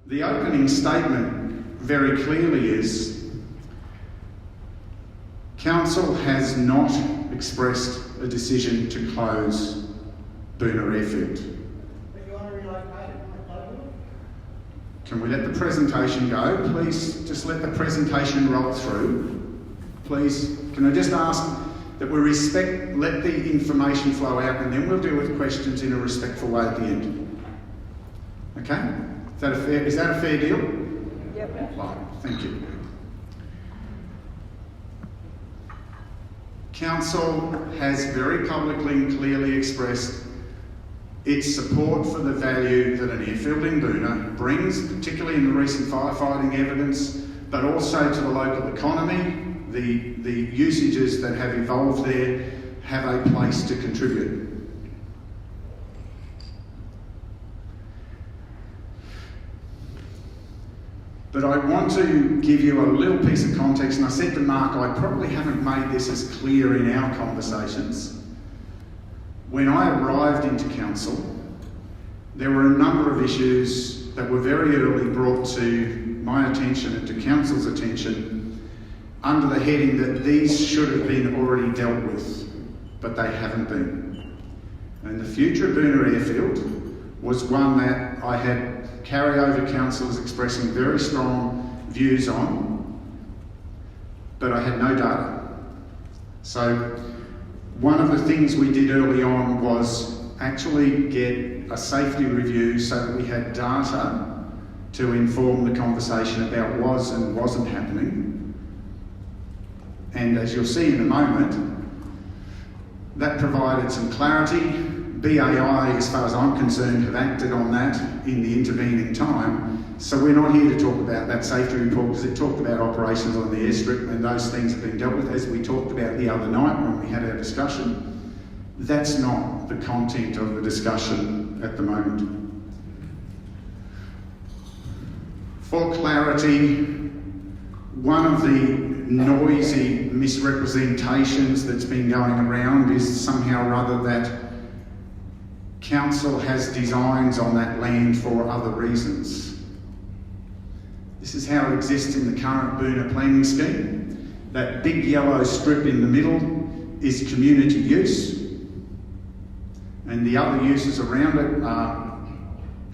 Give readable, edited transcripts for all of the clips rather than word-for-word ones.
The opening statement very clearly is, Council has not expressed a decision to close Boonah Airfield. But you want to relocate it? Can we let the presentation go? Please just let the presentation roll through. Please, can I just ask that we let the information flow out, and then we'll deal with questions in a respectful way at the end. Okay? Is that a fair deal? Yep. Right, thank you. Council has very publicly and clearly expressed its support for the value that an airfield in Boonah brings, particularly in the recent firefighting evidence, but also to the local economy. The usages that have evolved there have a place to contribute. But I want to give you a little piece of context, and I said to Mark, I probably haven't made this as clear in our conversations. When I arrived into council, there were a number of issues that were very early brought to my attention and to council's attention under the heading that these should have been already dealt with, but they haven't been. And the future of Boonah Airfield was one that I had carryover councillors expressing very strong views on, but I had no data. So one of the things we did early on was actually get a safety review so that we had data to inform the conversation about what was and wasn't happening. And as you'll see in a moment, that provided some clarity. BAI, as far as I'm concerned, have acted on that in the intervening time. So we're not here to talk about that safety report because it talked about operations on the airstrip, and those things have been dealt with, as we talked about the other night when we had our discussion. That's not the content of the discussion at the moment. For clarity, one of the noisy misrepresentations that's been going around is somehow or other that council has designs on that land for other reasons. This is how it exists in the current Boonah planning scheme. That big yellow strip in the middle is community use, and the other uses around it are,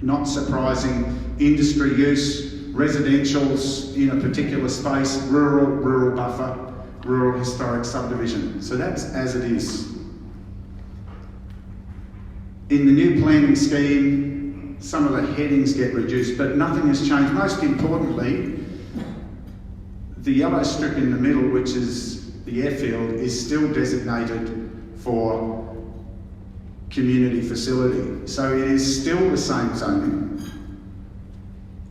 not surprising, industry use, residentials in a particular space, rural buffer, rural historic subdivision. So that's as it is. In the new planning scheme, some of the headings get reduced, but nothing has changed. Most importantly, the yellow strip in the middle, which is the airfield, is still designated for community facility. So it is still the same zoning.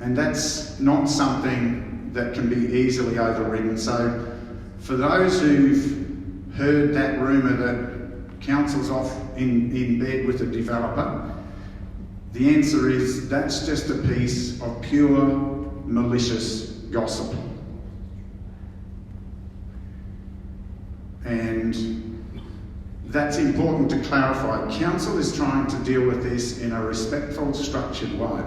And that's not something that can be easily overridden. So for those who've heard that rumour that council's off in bed with a developer, the answer is that's just a piece of pure malicious gossip. And that's important to clarify. Council is trying to deal with this in a respectful, structured way,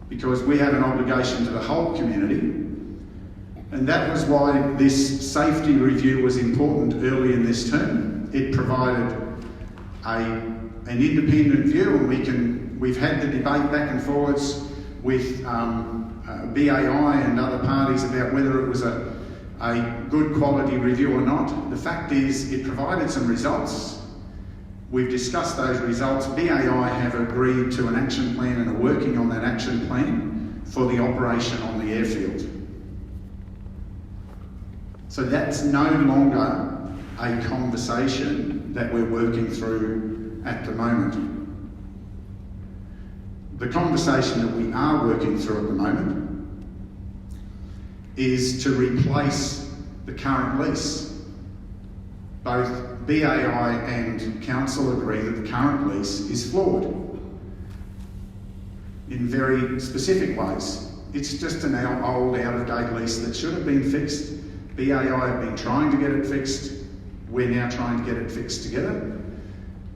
because we have an obligation to the whole community, and that was why this safety review was important early in this term. It provided an independent view, and we've had the debate back and forwards with BAI and other parties about whether it was a good quality review or not. The fact is, it provided some results. We've discussed those results. BAI have agreed to an action plan and are working on that action plan for the operation on the airfield. So that's no longer a conversation that we're working through at the moment. The conversation that we are working through at the moment is to replace the current lease. Both BAI and council agree that the current lease is flawed in very specific ways. It's just an old, out-of-date lease that should have been fixed. BAI have been trying to get it fixed. We're now trying to get it fixed together.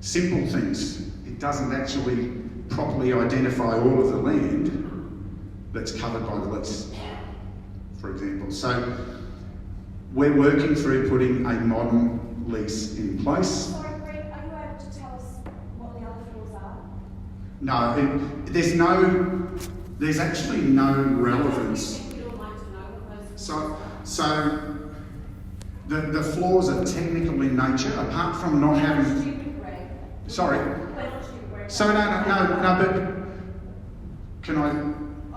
Simple things. It doesn't actually properly identify all of the land that's covered by the lease, for example. So we're working through putting a modern lease in place. Sorry, Greg, are you able to tell us what the other floors are? No, there's actually no relevance. So the flaws are technical in nature, apart from not having. Sorry. So no, but can I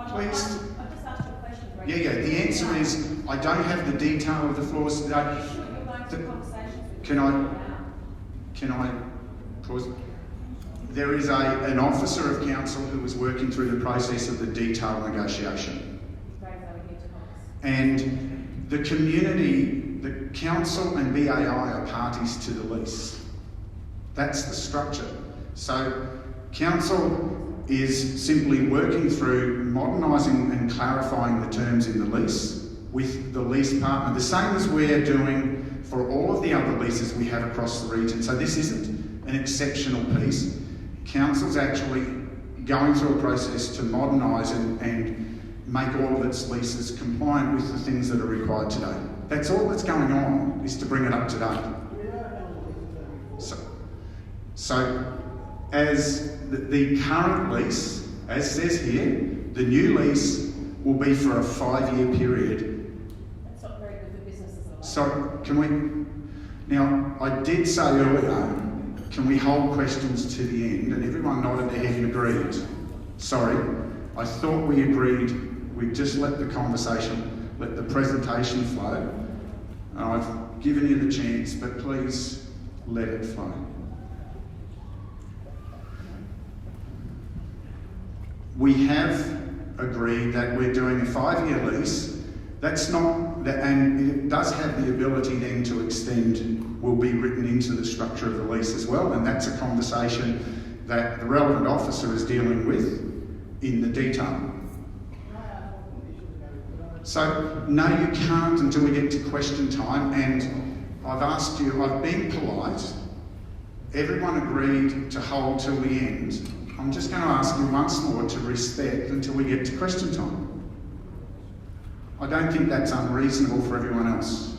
please? I just asked you a question, Greg. Yeah. The answer is I don't have the detail of the flaws today. Are you sure you're going through conversations with Can I pause? There is an officer of council who was working through the process of the detailed negotiation. And the community, the council and BAI are parties to the lease. That's the structure. So council is simply working through modernising and clarifying the terms in the lease with the lease partner, the same as we're doing for all of the other leases we have across the region. So this isn't an exceptional piece. Council's actually going through a process to modernise and make all of its leases compliant with the things that are required today. That's all that's going on, is to bring it up to date. So as the current lease, as says here, the new lease will be for a 5-year period. That's not very good for businesses. So can we, now I did say earlier, can we hold questions to the end? And everyone nodded their head and agreed. Sorry, I thought we agreed we'd just let the conversation, let the presentation flow. And I've given you the chance, but please let it flow. We have agreed that we're doing a 5-year lease. That's not, and it does have the ability then to extend, will be written into the structure of the lease as well, and that's a conversation that the relevant officer is dealing with in the detail. So, no, you can't until we get to question time, and I've asked you, I've been polite, everyone agreed to hold till the end. I'm just going to ask you once more to respect until we get to question time. I don't think that's unreasonable for everyone else.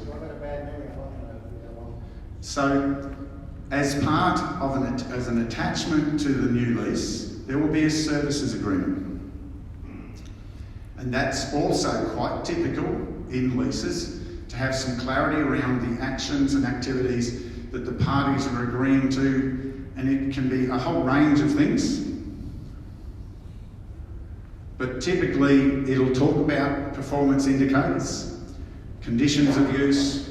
So, as part of as an attachment to the new lease, there will be a services agreement. And that's also quite typical in leases, to have some clarity around the actions and activities that the parties are agreeing to, and it can be a whole range of things. But typically it'll talk about performance indicators, conditions of use.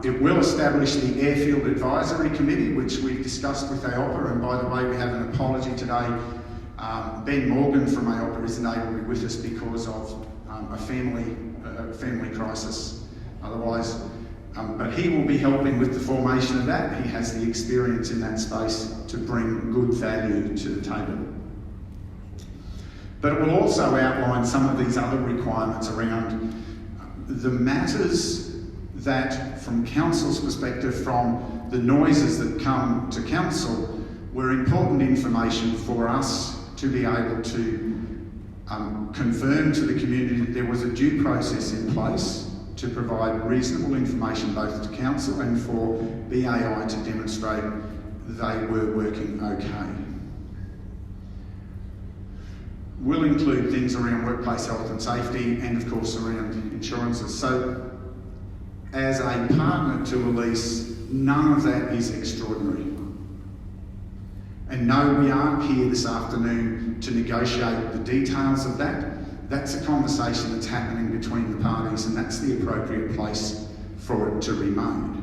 It will establish the Airfield Advisory Committee, which we've discussed with AOPA, and by the way, we have an apology today. Ben Morgan from AOPA isn't able to be with us because of a family crisis. Otherwise, but he will be helping with the formation of that. He has the experience in that space to bring good value to the table. But it will also outline some of these other requirements around the matters that, from council's perspective, from the noises that come to council, were important information for us to be able to confirm to the community that there was a due process in place to provide reasonable information both to council and for BAI to demonstrate they were working okay. Will include things around workplace health and safety and of course around insurances. So as a partner to a lease, none of that is extraordinary. And no, we aren't here this afternoon to negotiate the details of that. That's a conversation that's happening between the parties, and that's the appropriate place for it to remain.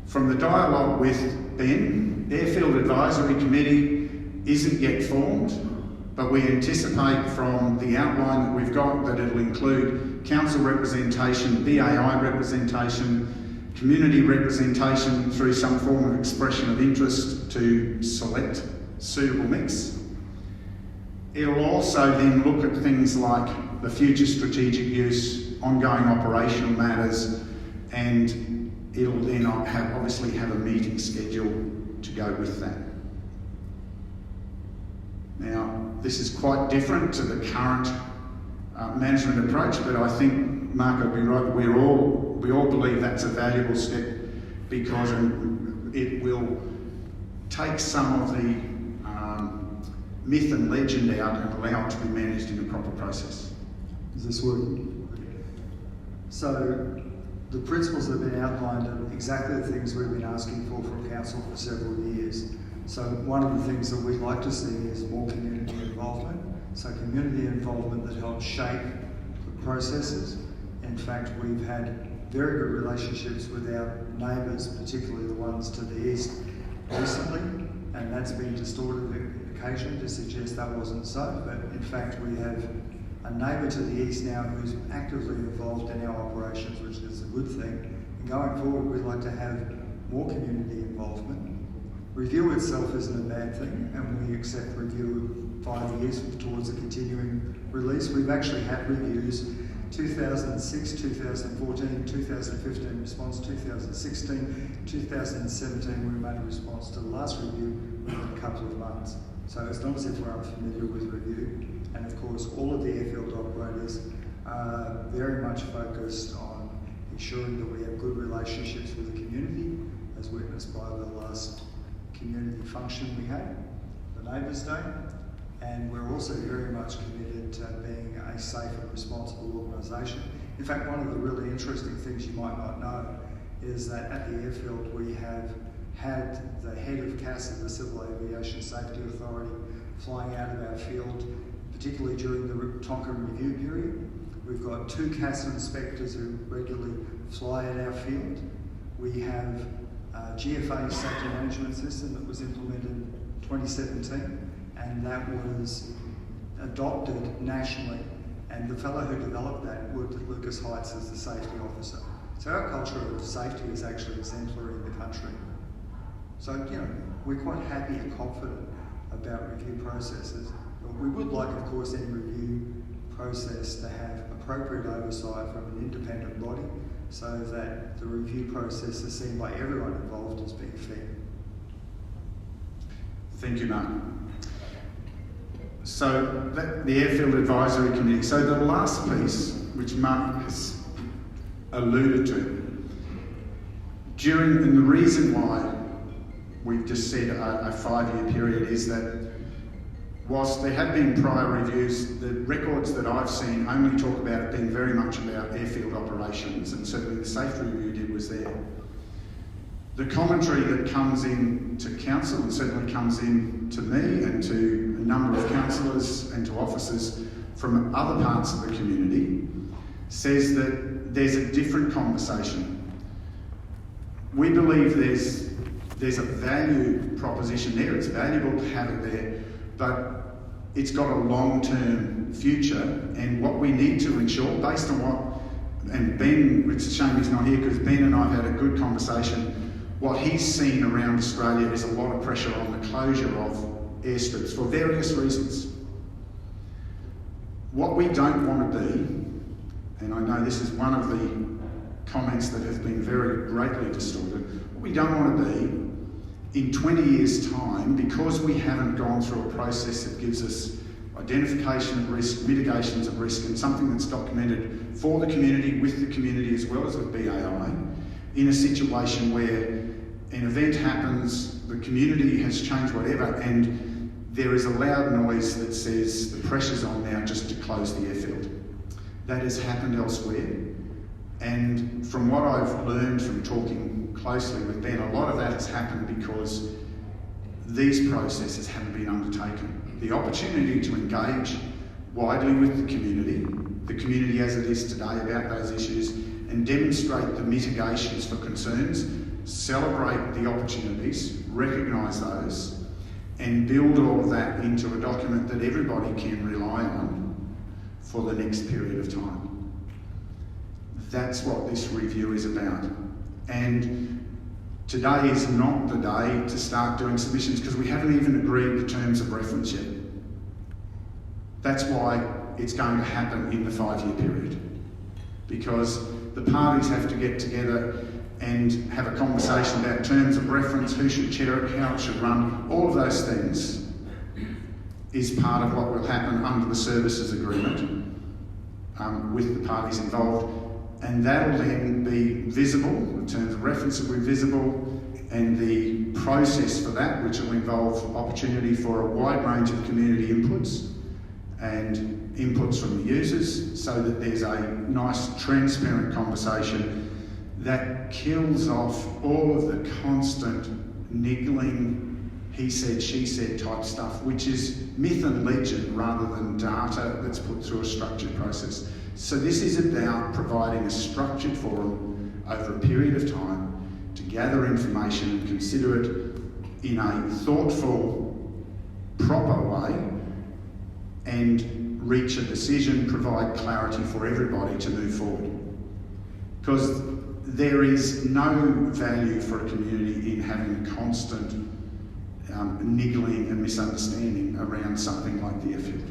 From the dialogue with Ben, Airfield Advisory Committee isn't yet formed, but we anticipate from the outline that we've got that it'll include council representation, BAI representation, community representation through some form of expression of interest to select suitable mix. It'll also then look at things like the future strategic use, ongoing operational matters, and it'll then obviously have a meeting schedule to go with that. Now, this is quite different to the current management approach, but I think Mark will be right. We all believe that's a valuable step because it will take some of the myth and legend out and allow it to be managed in a proper process. Is this working? So the principles that have been outlined are exactly the things we've been asking for from Council for several years. So one of the things that we'd like to see is more community involvement. So community involvement that helps shape the processes. In fact, we've had very good relationships with our neighbours, particularly the ones to the east recently, and that's been distorted occasionally to suggest that wasn't so. But in fact, we have a neighbour to the east now who's actively involved in our operations, which is a good thing. And going forward, we'd like to have more community involvement. Review itself isn't a bad thing, and we accept review 5 years towards a continuing release. We've actually had reviews 2006, 2014, 2015 response, 2016, 2017 we made a response to the last review within a couple of months. So it's not as if we're unfamiliar with review. And of course, all of the airfield operators are very much focused on ensuring that we have good relationships with the community, as witnessed by the last community function we had, the Neighbours Day. And we're also very much committed to being a safe and responsible organisation. In fact, one of the really interesting things you might not know is that at the airfield we have had the head of CASA, the Civil Aviation Safety Authority, flying out of our field, particularly during the Tonkin review period. We've got 2 CASA inspectors who regularly fly at our field. We have a GFA safety management system that was implemented in 2017, and that was adopted nationally. And the fellow who developed that worked at Lucas Heights as the safety officer. So our culture of safety is actually exemplary in the country. So, you know, we're quite happy and confident about review processes. But we would like, of course, any review process to have appropriate oversight from an independent body so that the review process is seen by everyone involved as being fair. Thank you, Mark. So the Airfield Advisory Committee. So the last piece, which Mark has alluded to, and the reason why we've just said a 5-year period is that whilst there have been prior reviews, the records that I've seen only talk about it being very much about airfield operations, and certainly the safety review did was there. The commentary that comes in to council and certainly comes in to me and to a number of councillors and to officers from other parts of the community says that there's a different conversation. We believe there's a value proposition there. It's valuable to have it there, but it's got a long-term future, and what we need to ensure, based on what, and Ben, it's a shame he's not here because Ben and I have had a good conversation. What he's seen around Australia is a lot of pressure on the closure of airstrips for various reasons. What we don't want to be, and I know this is one of the comments that has been very greatly distorted, what we don't want to be in 20 years' time, because we haven't gone through a process that gives us identification of risk, mitigations of risk, and something that's documented for the community, with the community as well as with BAI, in a situation where an event happens, the community has changed whatever, and there is a loud noise that says the pressure's on now just to close the airfield. That has happened elsewhere, and from what I've learned from talking closely with Ben, a lot of that has happened because these processes haven't been undertaken. The opportunity to engage widely with the community as it is today about those issues, and demonstrate the mitigations for concerns, celebrate the opportunities, recognise those, and build all of that into a document that everybody can rely on for the next period of time. That's what this review is about. And today is not the day to start doing submissions because we haven't even agreed the terms of reference yet. That's why it's going to happen in the 5-year period, because the parties have to get together and have a conversation about terms of reference, who should chair it, how it should run. All of those things is part of what will happen under the services agreement with the parties involved, and that will then be visible, the terms of reference will be visible, and the process for that, which will involve opportunity for a wide range of community inputs and inputs from the users, so that there's a nice transparent conversation that kills off all of the constant niggling, he said, she said type stuff, which is myth and legend rather than data that's put through a structured process. So this is about providing a structured forum over a period of time to gather information and consider it in a thoughtful, proper way, and reach a decision, provide clarity for everybody to move forward. Because there is no value for a community in having constant niggling and misunderstanding around something like the airfield.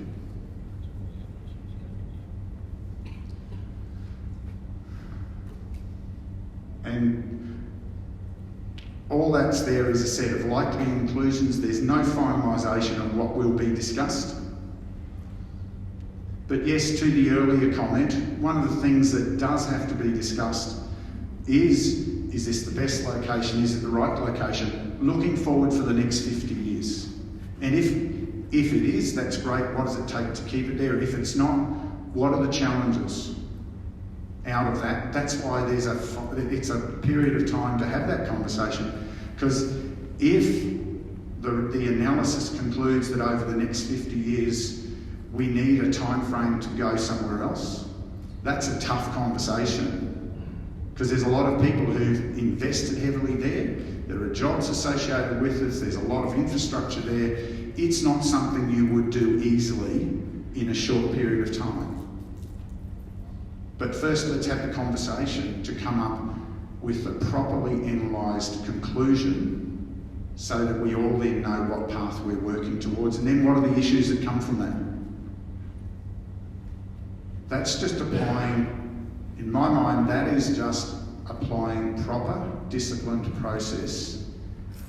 And all that's there is a set of likely inclusions. There's no finalisation of what will be discussed. But yes, to the earlier comment, one of the things that does have to be discussed is this the best location? Is it the right location? Looking forward for the next 50 years. And if it is, that's great. What does it take to keep it there? If it's not, what are the challenges out of that? That's why it's a period of time to have that conversation. Because if the analysis concludes that over the next 50 years we need a time frame to go somewhere else, that's a tough conversation. Because there's a lot of people who've invested heavily there. There are jobs associated with it. There's a lot of infrastructure there. It's not something you would do easily in a short period of time. But first, let's have the conversation to come up with a properly analysed conclusion so that we all then know what path we're working towards, and then what are the issues that come from that. That's just applying, in my mind, that is just applying proper, disciplined process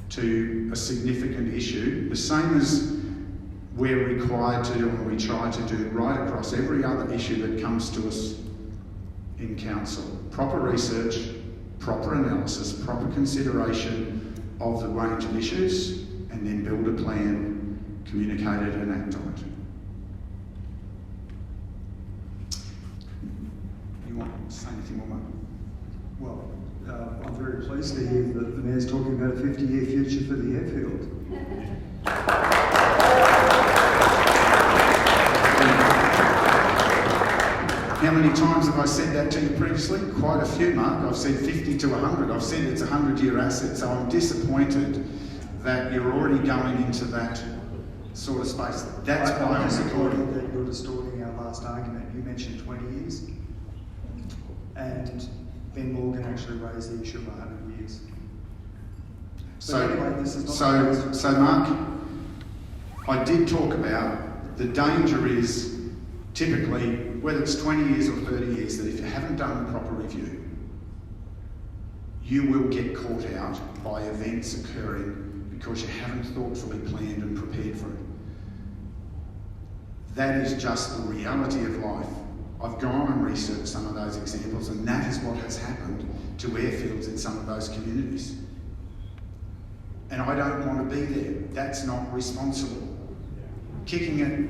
to a significant issue, the same as we're required to do and we try to do right across every other issue that comes to us in council. Proper research, proper analysis, proper consideration of the range of issues, and then build a plan, communicate it and act on it. You want to say anything more, Mark? Well, I'm very pleased to hear that the Mayor's talking about a 50-year future for the airfield. How many times have I said that to you previously? Quite a few, Mark. I've said 50 to 100. I've said it's a 100-year asset, so I'm disappointed that you're already going into that sort of space. That's why I'm disappointed that you're distorting our last argument. You mentioned 20 years, and Ben Morgan actually raised the issue of 100 years. So, anyway, this is not so Mark, I did talk about the danger is typically, whether it's 20 years or 30 years, that if you haven't done a proper review, you will get caught out by events occurring because you haven't thoughtfully planned and prepared for it. That is just the reality of life. I've gone and researched some of those examples, and that is what has happened to airfields in some of those communities. And I don't want to be there. That's not responsible. Kicking it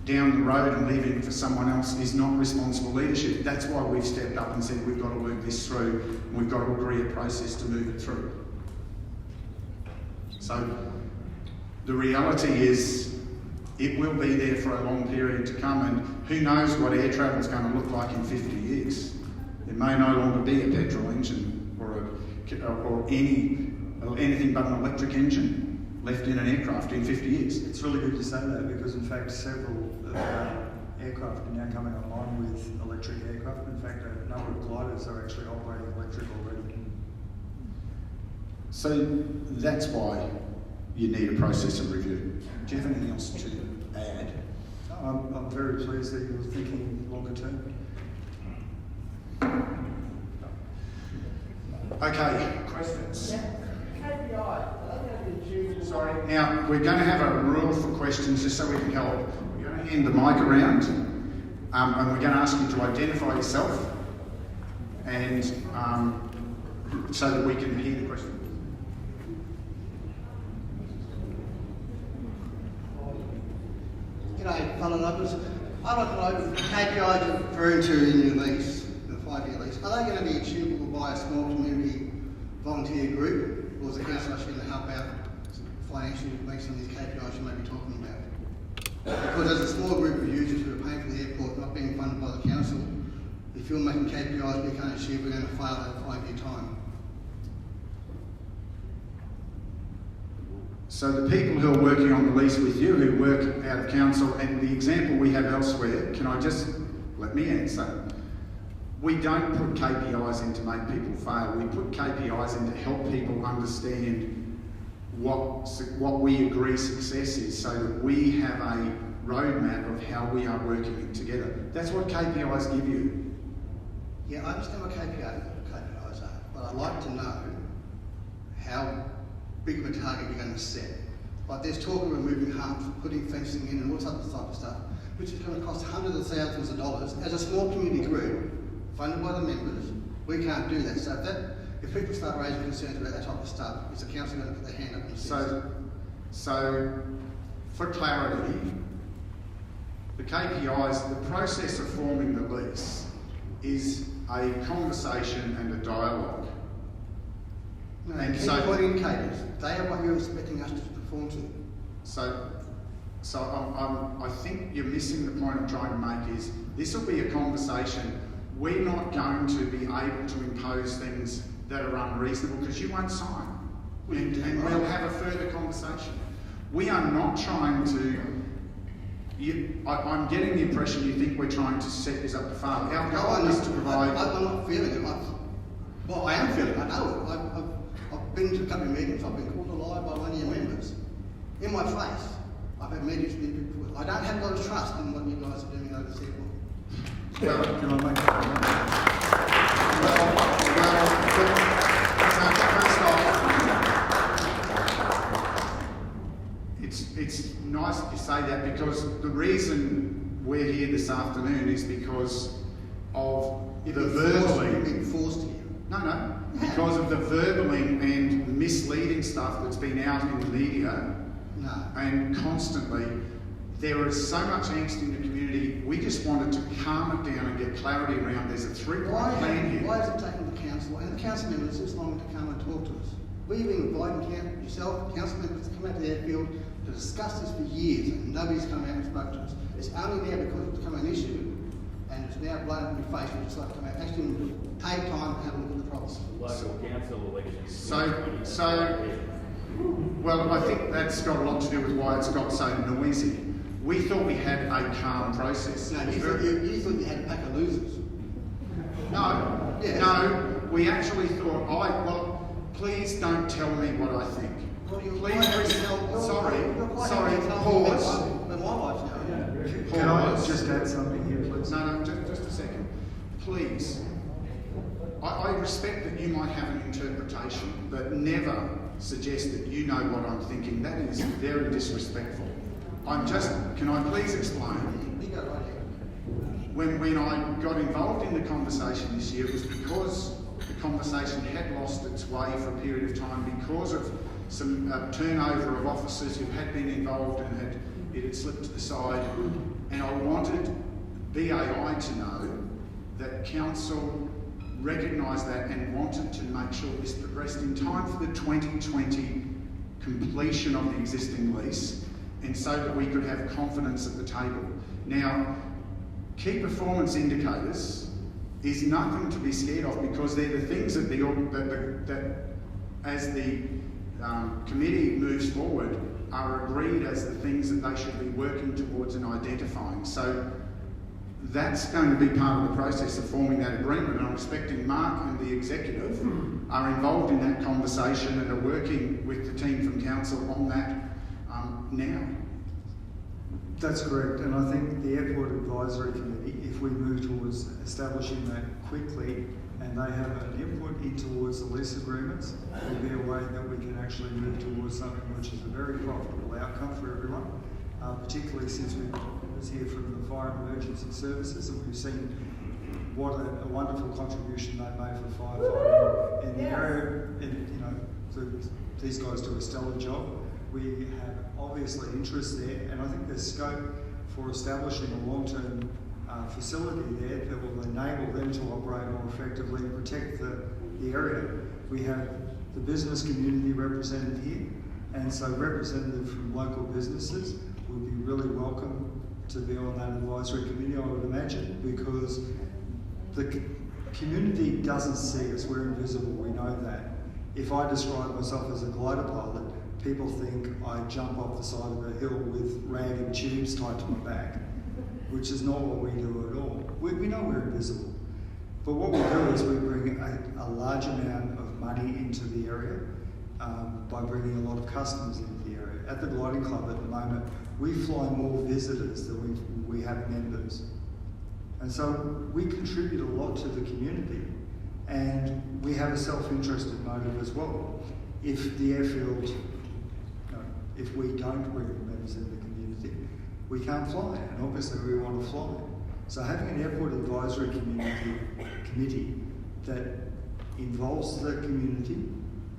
down the road and leaving it for someone else is not responsible leadership. That's why we've stepped up and said we've got to work this through, and we've got to agree a process to move it through. So the reality is it will be there for a long period to come, and who knows what air travel is going to look like in 50 years. There may no longer be a petrol engine or anything but an electric engine left in an aircraft in 50 years. It's really good to say that, because in fact several aircraft are now coming online with electric aircraft. In fact, a number of gliders are actually operating electric already. So that's why you need a process of review. Do you have anything else to add? I'm very pleased that you're thinking longer term. Okay, questions? KPI, are they going to be achievable? Sorry. Now, we're going to have a rule for questions just so we can help. We're going to hand the mic around and we're going to ask you to identify yourself and so that we can hear the question. G'day, fellow numbers. I'd like to know the KPIs you're referring to in your lease, the 5-year lease, are they going to be achievable by a small community volunteer group, or is the council actually going to help out financially make some of these KPIs you may be talking about? Because as a small group of users who are paying for the airport not being funded by the council, if you're making KPIs we can't achieve, we're going to fail at 5-year time. So the people who are working on the lease with you, who work out of council, and the example we have elsewhere, can I just, let me answer. We don't put KPIs in to make people fail. We put KPIs in to help people understand what we agree success is, so that we have a roadmap of how we are working together. That's what KPIs give you. Yeah, I understand what KPIs are, but I'd like to know how big of a target you're going to set. Like there's talk of removing humps, putting fencing in and all sorts of type of stuff, which is going to cost hundreds of thousands of dollars. As a small community group, funded by the members, we can't do that. So if people start raising concerns about that type of stuff, is the council going to put their hand up and say? So for clarity, the KPIs, the process of forming the lease is a conversation and a dialogue. No, and key so, point indicators, they are what you're expecting us to perform to. So I think you're missing the point I'm trying to make is, this will be a conversation. We're not going to be able to impose things that are unreasonable because you won't sign. And we'll have a further conversation. We are not trying to, I'm getting the impression you think we're trying to set this up to fail. Our goal is to provide... I'm not feeling it. Well, I am feeling it, I know it. I've been to a couple of meetings, I've been called a liar by one of your members. In my face. I've had meetings with people. I don't have a lot of trust in what you guys are doing over this airport. Well, Can I make a comment? It's nice that you say that, because the reason we're here this afternoon is because of the verbally... You've been forced here. No, because of the verbaling and misleading stuff that's been out in the media. No. And constantly, there is so much angst in the community. We just wanted to calm it down and get clarity around. There's a three-point plan here. Why is it taking the council and the council members this long to come and talk to us? We've been inviting yourself, council members, to come out to the airfield to discuss this for years, and nobody's come out and spoke to us. It's only now because it's become an issue, and it's now blown in your face. We just like to come out, actually take time and have a look at the problem. Local council elections. So, well, I think that's got a lot to do with why it's got so noisy. We thought we had a calm process. No, you thought you had a pack of losers. No, Yes. no, we actually thought, well, please don't tell me what I think. Well, you're Please, quite happy to tell- sorry, pause. But my wife's now. Can I just add something here, please? No, just a second. Please. I respect that you might have an interpretation, but never suggest that you know what I'm thinking. That is very disrespectful. Can I please explain? You go right here. When I got involved in the conversation this year, it was because the conversation had lost its way for a period of time because of some turnover of officers who had been involved and it had slipped to the side. And I wanted BAI to know that council recognised that and wanted to make sure this progressed in time for the 2020 completion of the existing lease, and so that we could have confidence at the table. Now, key performance indicators is nothing to be scared of, because they're the things that as the committee moves forward are agreed as the things that they should be working towards and identifying. So that's going to be part of the process of forming that agreement, and I'm expecting Mark and the executive are involved in that conversation and are working with the team from council on that now. That's correct, and I think the Airport Advisory Committee, if we move towards establishing that quickly, and they have an input in towards the lease agreements, will be a way that we can actually move towards something which is a very profitable outcome for everyone, particularly since we was here from the Fire and Emergency Services, and we've seen what a wonderful contribution they made for firefighting in the area. These guys do a stellar job. We have obviously interest there, and I think there's scope for establishing a long-term facility there that will enable them to operate more effectively and protect the area. We have the business community represented here, and so representatives from local businesses would be really welcome to be on that advisory committee, I would imagine, because the community doesn't see us. We're invisible, we know that. If I describe myself as a glider pilot, people think I jump off the side of a hill with ragged tubes tied to my back, which is not what we do at all. We know we're invisible. But what we do is we bring a large amount of money into the area by bringing a lot of customers into the area. At the Gliding Club at the moment, we fly more visitors than we have members. And so we contribute a lot to the community, and we have a self-interested motive as well. If the airfield, if we don't bring members in the community, we can't fly, and obviously we want to fly. So having an airport advisory committee that involves the community,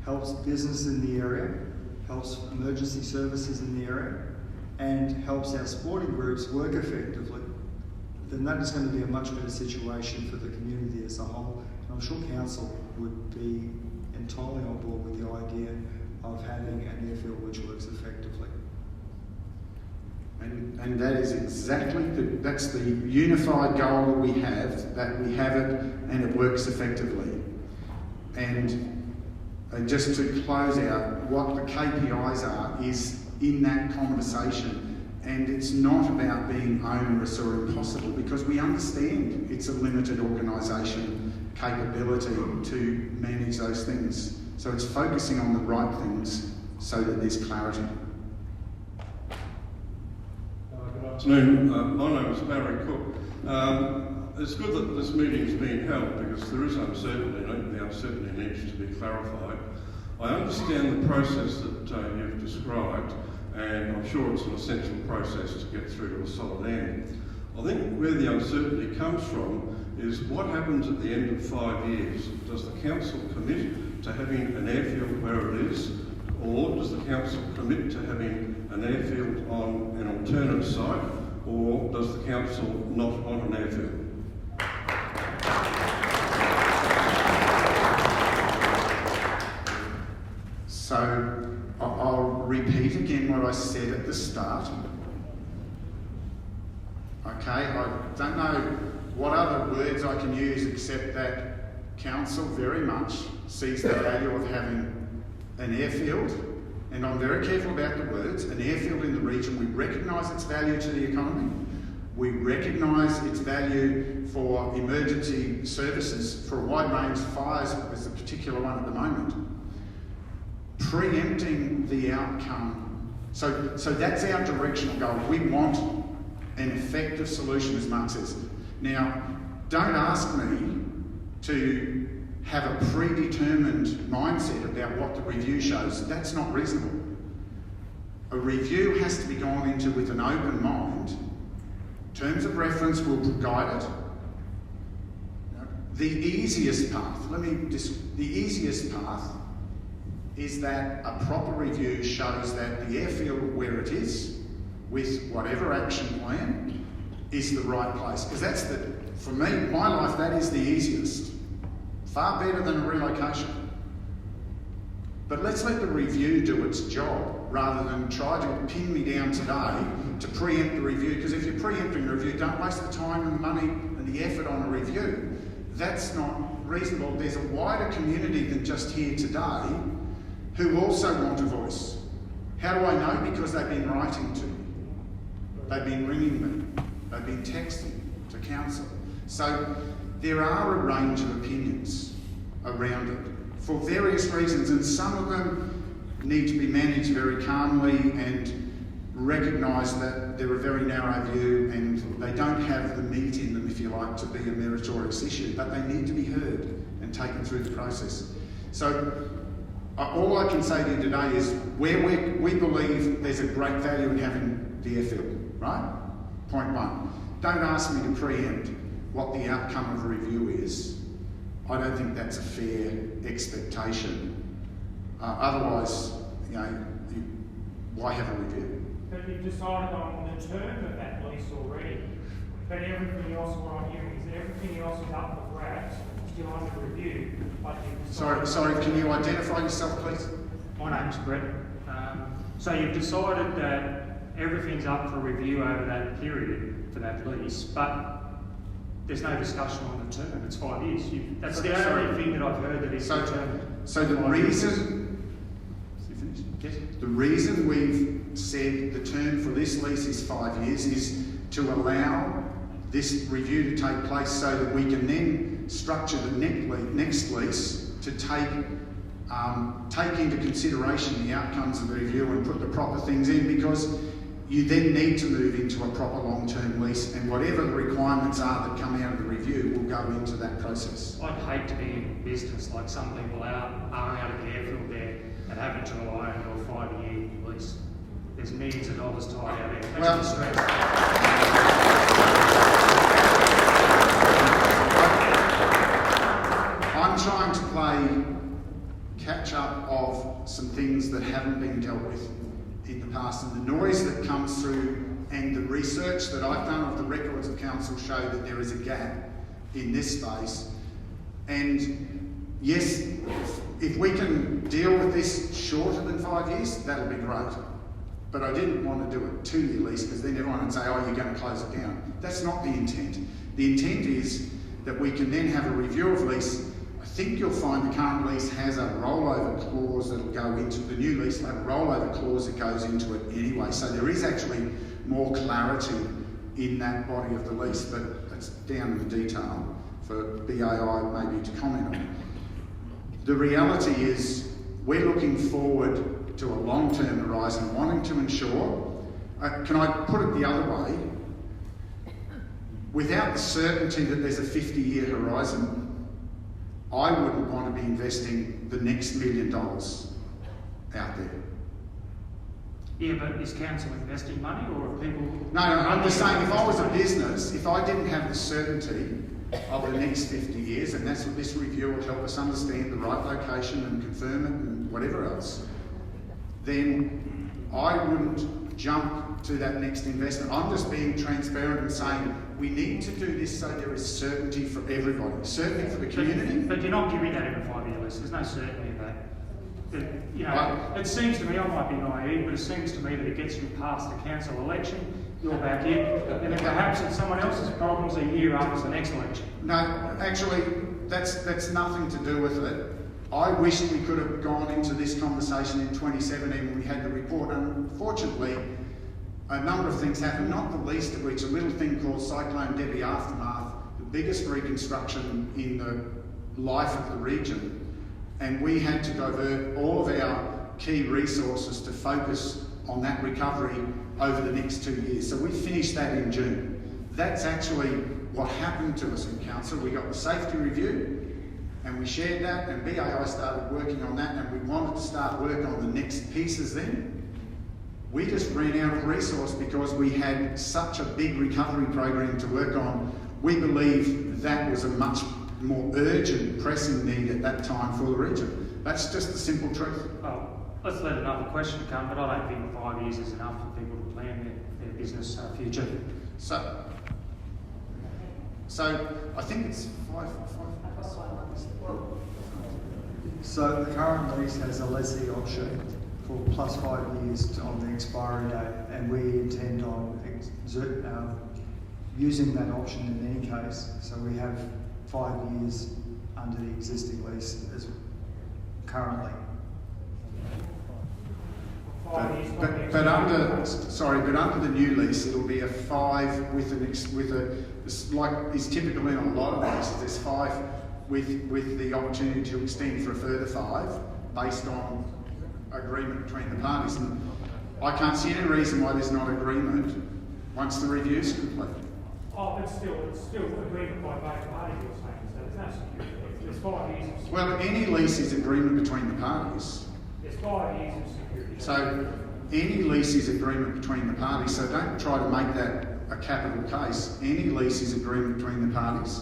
helps business in the area, helps emergency services in the area, and helps our sporting groups work effectively, then that is going to be a much better situation for the community as a whole. And I'm sure council would be entirely on board with the idea of having an airfield which works effectively. And that is exactly that's the unified goal that we have it and it works effectively. And just to close out, what the KPIs are is in that conversation. And it's not about being onerous or impossible, because we understand it's a limited organisation capability to manage those things. So it's focusing on the right things so that there's clarity. Good afternoon. My name is Barry Cook. It's good that this meeting is being held because there is uncertainty, and the uncertainty needs to be clarified. I understand the process that you've described, and I'm sure it's an essential process to get through to a solid end. I think where the uncertainty comes from is what happens at the end of 5 years. Does the council commit to having an airfield where it is, or does the council commit to having an airfield on an alternate site, or does the council not want an airfield? So I'll repeat again what I said at the start. Okay, I don't know what other words I can use except that council very much sees the value of having an airfield, and I'm very careful about the words, an airfield in the region. We recognise its value to the economy. We recognise its value for emergency services, for a wide range of fires, there's a particular one at the moment. Preempting the outcome. So that's our directional goal. We want an effective solution, as Mark says. Now, don't ask me to have a predetermined mindset about what the review shows. That's not reasonable. A review has to be gone into with an open mind. Terms of reference will guide it. The easiest path, the easiest path is that a proper review shows that the airfield where it is, with whatever action plan, is the right place. Because for me, my life, that is the easiest. Far better than a relocation. But let's let the review do its job, rather than try to pin me down today to preempt the review. Because if you're preempting a review, don't waste the time and the money and the effort on a review. That's not reasonable. There's a wider community than just here today who also want a voice. How do I know? Because they've been writing to me. They've been ringing me. They've been texting to council. So there are a range of opinions around it for various reasons, and some of them need to be managed very calmly and recognise that they're a very narrow view and they don't have the meat in them, if you like, to be a meritorious issue, but they need to be heard. and taken through the process. So all I can say to you today is where we believe there's a great value in having the airfield, right? Point one. Don't ask me to preempt what the outcome of a review is. I don't think that's a fair expectation. Otherwise, why have a review? But you've decided on the term of that lease already. But everything else, what I'm hearing is everything else is up for grabs, still under review. But you've decided Sorry, can you identify yourself, please? My name's Brett. So you've decided that everything's up for review over that period for that lease, but there's no discussion on the term. It's 5 years. That's the only thing that I've heard that is determined. So the reason we've said the term for this lease is 5 years is to allow this review to take place so that we can then structure the next lease to take into consideration the outcomes of the review and put the proper things in, because you then need to move into a proper long-term lease, and whatever the requirements are that come out of the review will go into that process. I'd hate to be in business like some people are out of the airfield there and having to rely on a 5-year lease. There's millions of dollars tied out there. Well, I'm trying to play catch up of some things that haven't been dealt with in the past, and the noise that comes through and the research that I've done of the records of council show that there is a gap in this space. And yes, if we can deal with this shorter than 5 years, that'll be great. But I didn't want to do a 2-year lease, because then everyone would say, oh, you're going to close it down. That's not the intent. The intent is that we can then have a review of lease. I think you'll find the current lease has a rollover clause that'll go into the new lease, will have a rollover clause that goes into it anyway. So there is actually more clarity in that body of the lease, but that's down in the detail for BAI maybe to comment on. The reality is we're looking forward to a long-term horizon, wanting to ensure, can I put it the other way, without the certainty that there's a 50-year horizon, I wouldn't want to be investing the next $1 million out there. Yeah, but is council investing money, or are people... No, I'm just saying, if I was a business, if I didn't have the certainty of the next 50 years, and that's what this review will help us understand, the right location and confirm it and whatever else, then I wouldn't jump to that next investment. I'm just being transparent and saying we need to do this so there is certainty for everybody, certainty for the community. But you're not giving that in a 5-year lease. There's no certainty of that. It seems to me, I might be naive, but it seems to me that it gets you past the council election, you're back in, and then perhaps it's someone else's problems a year after the next election. No, actually, that's nothing to do with it. I wish we could have gone into this conversation in 2017 when we had the report. Unfortunately, a number of things happened, not the least of which a little thing called Cyclone Debbie aftermath, the biggest reconstruction in the life of the region. And we had to divert all of our key resources to focus on that recovery over the next 2 years. So we finished that in June. That's actually what happened to us in council. We got the safety review and we shared that, and BAI started working on that, and we wanted to start work on the next pieces then. We just ran out of resource because we had such a big recovery program to work on. We believe that was a much more urgent, pressing need at that time for the region. That's just the simple truth. Well, let's let another question come, but I don't think 5 years is enough for people to plan their business future. So I think it's five. So the current lease has a lessee option for plus 5 years on the expiry date, and we intend on using that option in any case. So we have 5 years under the existing lease as currently. But under the new lease, it'll be a 5 like is typical in a lot of leases. There's 5 with the opportunity to extend for a further 5 based on agreement between the parties. And I can't see any reason why there's not agreement once the review's complete. Oh, it's still agreement by both parties, you're saying, so there's no security. It's 5 years of security. Well, any lease is agreement between the parties. It's 5 years of security. So any lease is agreement between the parties. So don't try to make that a capital case. Any lease is agreement between the parties.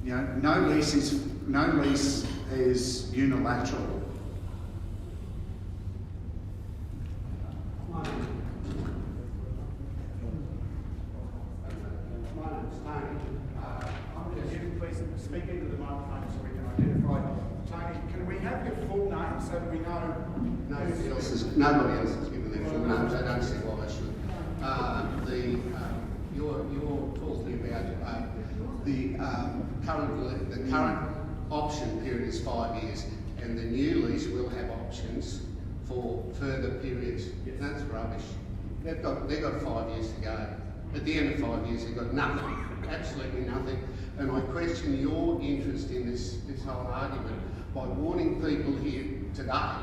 You know, no lease is unilateral. My name's Tony. Can you please speak into the microphone so we can identify? Tony, can we have your full name so that we know? Nobody else has given their full names. I don't see why they should. You're talking about the current option period is 5 years, and the new lease will have options for further periods. That's rubbish. They've got 5 years to go. At the end of 5 years, they've got nothing, absolutely nothing. And I question your interest in this whole argument by warning people here today,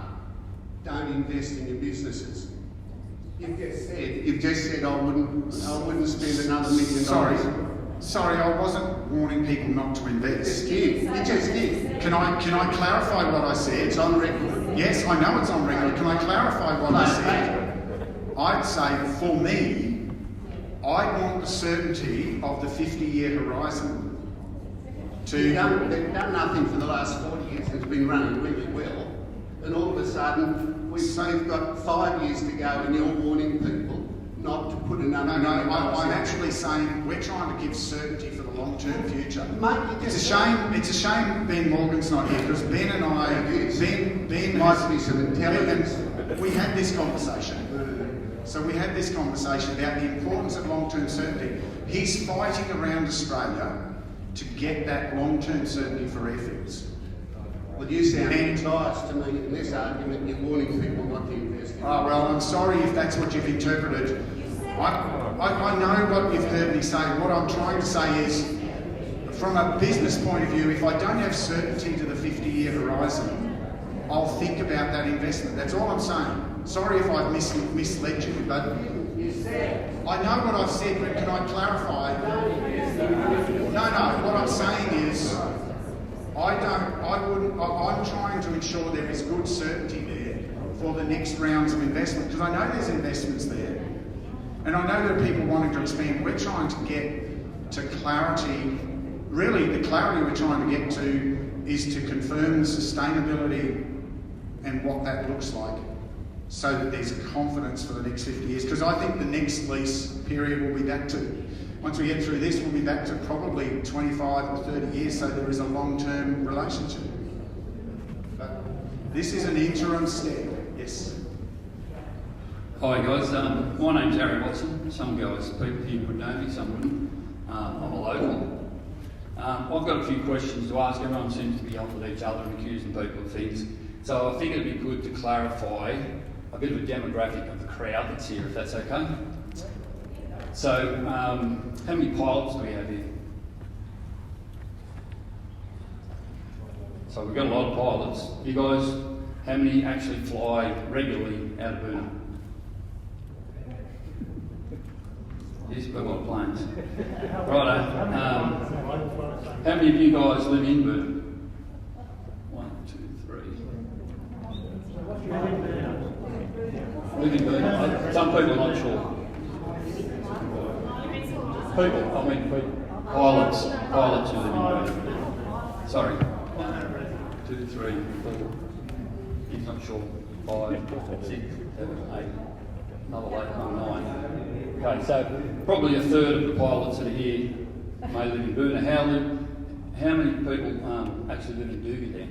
don't invest in your businesses. You've just said I wouldn't spend another $1 million. Sorry, I wasn't warning people not to invest. You just did. Can I clarify what I said? It's on record. Yes, I know it's on record. Can I clarify what I said? I'd say, for me, I want the certainty of the 50-year horizon. They've done nothing for the last 40 years. It's been running really well. And all of a sudden, we've got 5 years to go and you're warning people not to put another... I'm actually saying we're trying to give certainty for the long-term future. Mate, it's a shame Ben Morgan's not here, because Ben and I... Ben might be some intelligence. We had this conversation. So we had this conversation about the importance of long-term certainty. He's fighting around Australia to get that long-term certainty for airfields. Well, you sound biased to me in this argument. You're warning people not to invest in. Oh, well, I'm sorry if that's what you've interpreted. I know what you've heard me say. What I'm trying to say is, from a business point of view, if I don't have certainty to the 50-year horizon, I'll think about that investment. That's all I'm saying. Sorry if I've misled you, but I know what I've said, but can I clarify? No, what I'm saying is, I'm trying to ensure there is good certainty there for the next rounds of investment, because I know there's investments there. And I know there are people wanting to expand. We're trying to get to clarity. Really, the clarity we're trying to get to is to confirm the sustainability and what that looks like, so that there's confidence for the next 50 years. Because I think the next lease period will be back to, once we get through this, we'll be back to probably 25 or 30 years, so there is a long-term relationship. But this is an interim step, yes. Hi guys, my name's Harry Watson. Some guys, people here would know me, some wouldn't. I'm a local. I've got a few questions to ask. Everyone seems to be on with each other and accusing people of things. So I think it'd be good to clarify a bit of a demographic of the crowd that's here, if that's okay. So, how many pilots do we have here? So we've got a lot of pilots. You guys, how many actually fly regularly out of Boonah? Yes, we've got a lot of planes. Righto. How many of you guys live in Boonah? 1, 2, 3. Live in Boonah. Some people are not sure. People, I mean people. Pilots who live in Boonah. Sorry. 2, 3, 4. He's not sure. 5, 6, 7, 8. Another 8, another 9. Okay, so probably a third of the pilots that are here may live in Boonah. How many people actually live in Doogie then?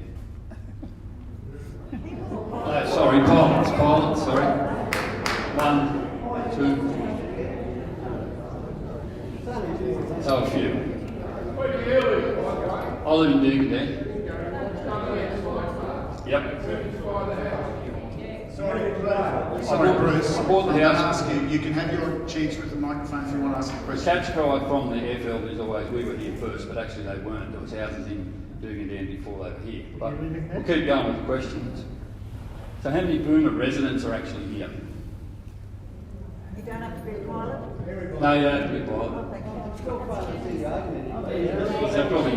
Sorry, pilots, sorry. 1, 2. So a few. I live in Doogie there. Yep. Sorry, Bruce. I bought the house. Ask you can have your chance with the microphone if you want to ask a question. Catch cry from the airfield is always, we were here first, but actually they weren't. There was houses in Doogan before they were here. But we'll keep going with the questions. So how many Boonah residents are actually here? You don't have to be a pilot? No, you don't have to be a pilot. So probably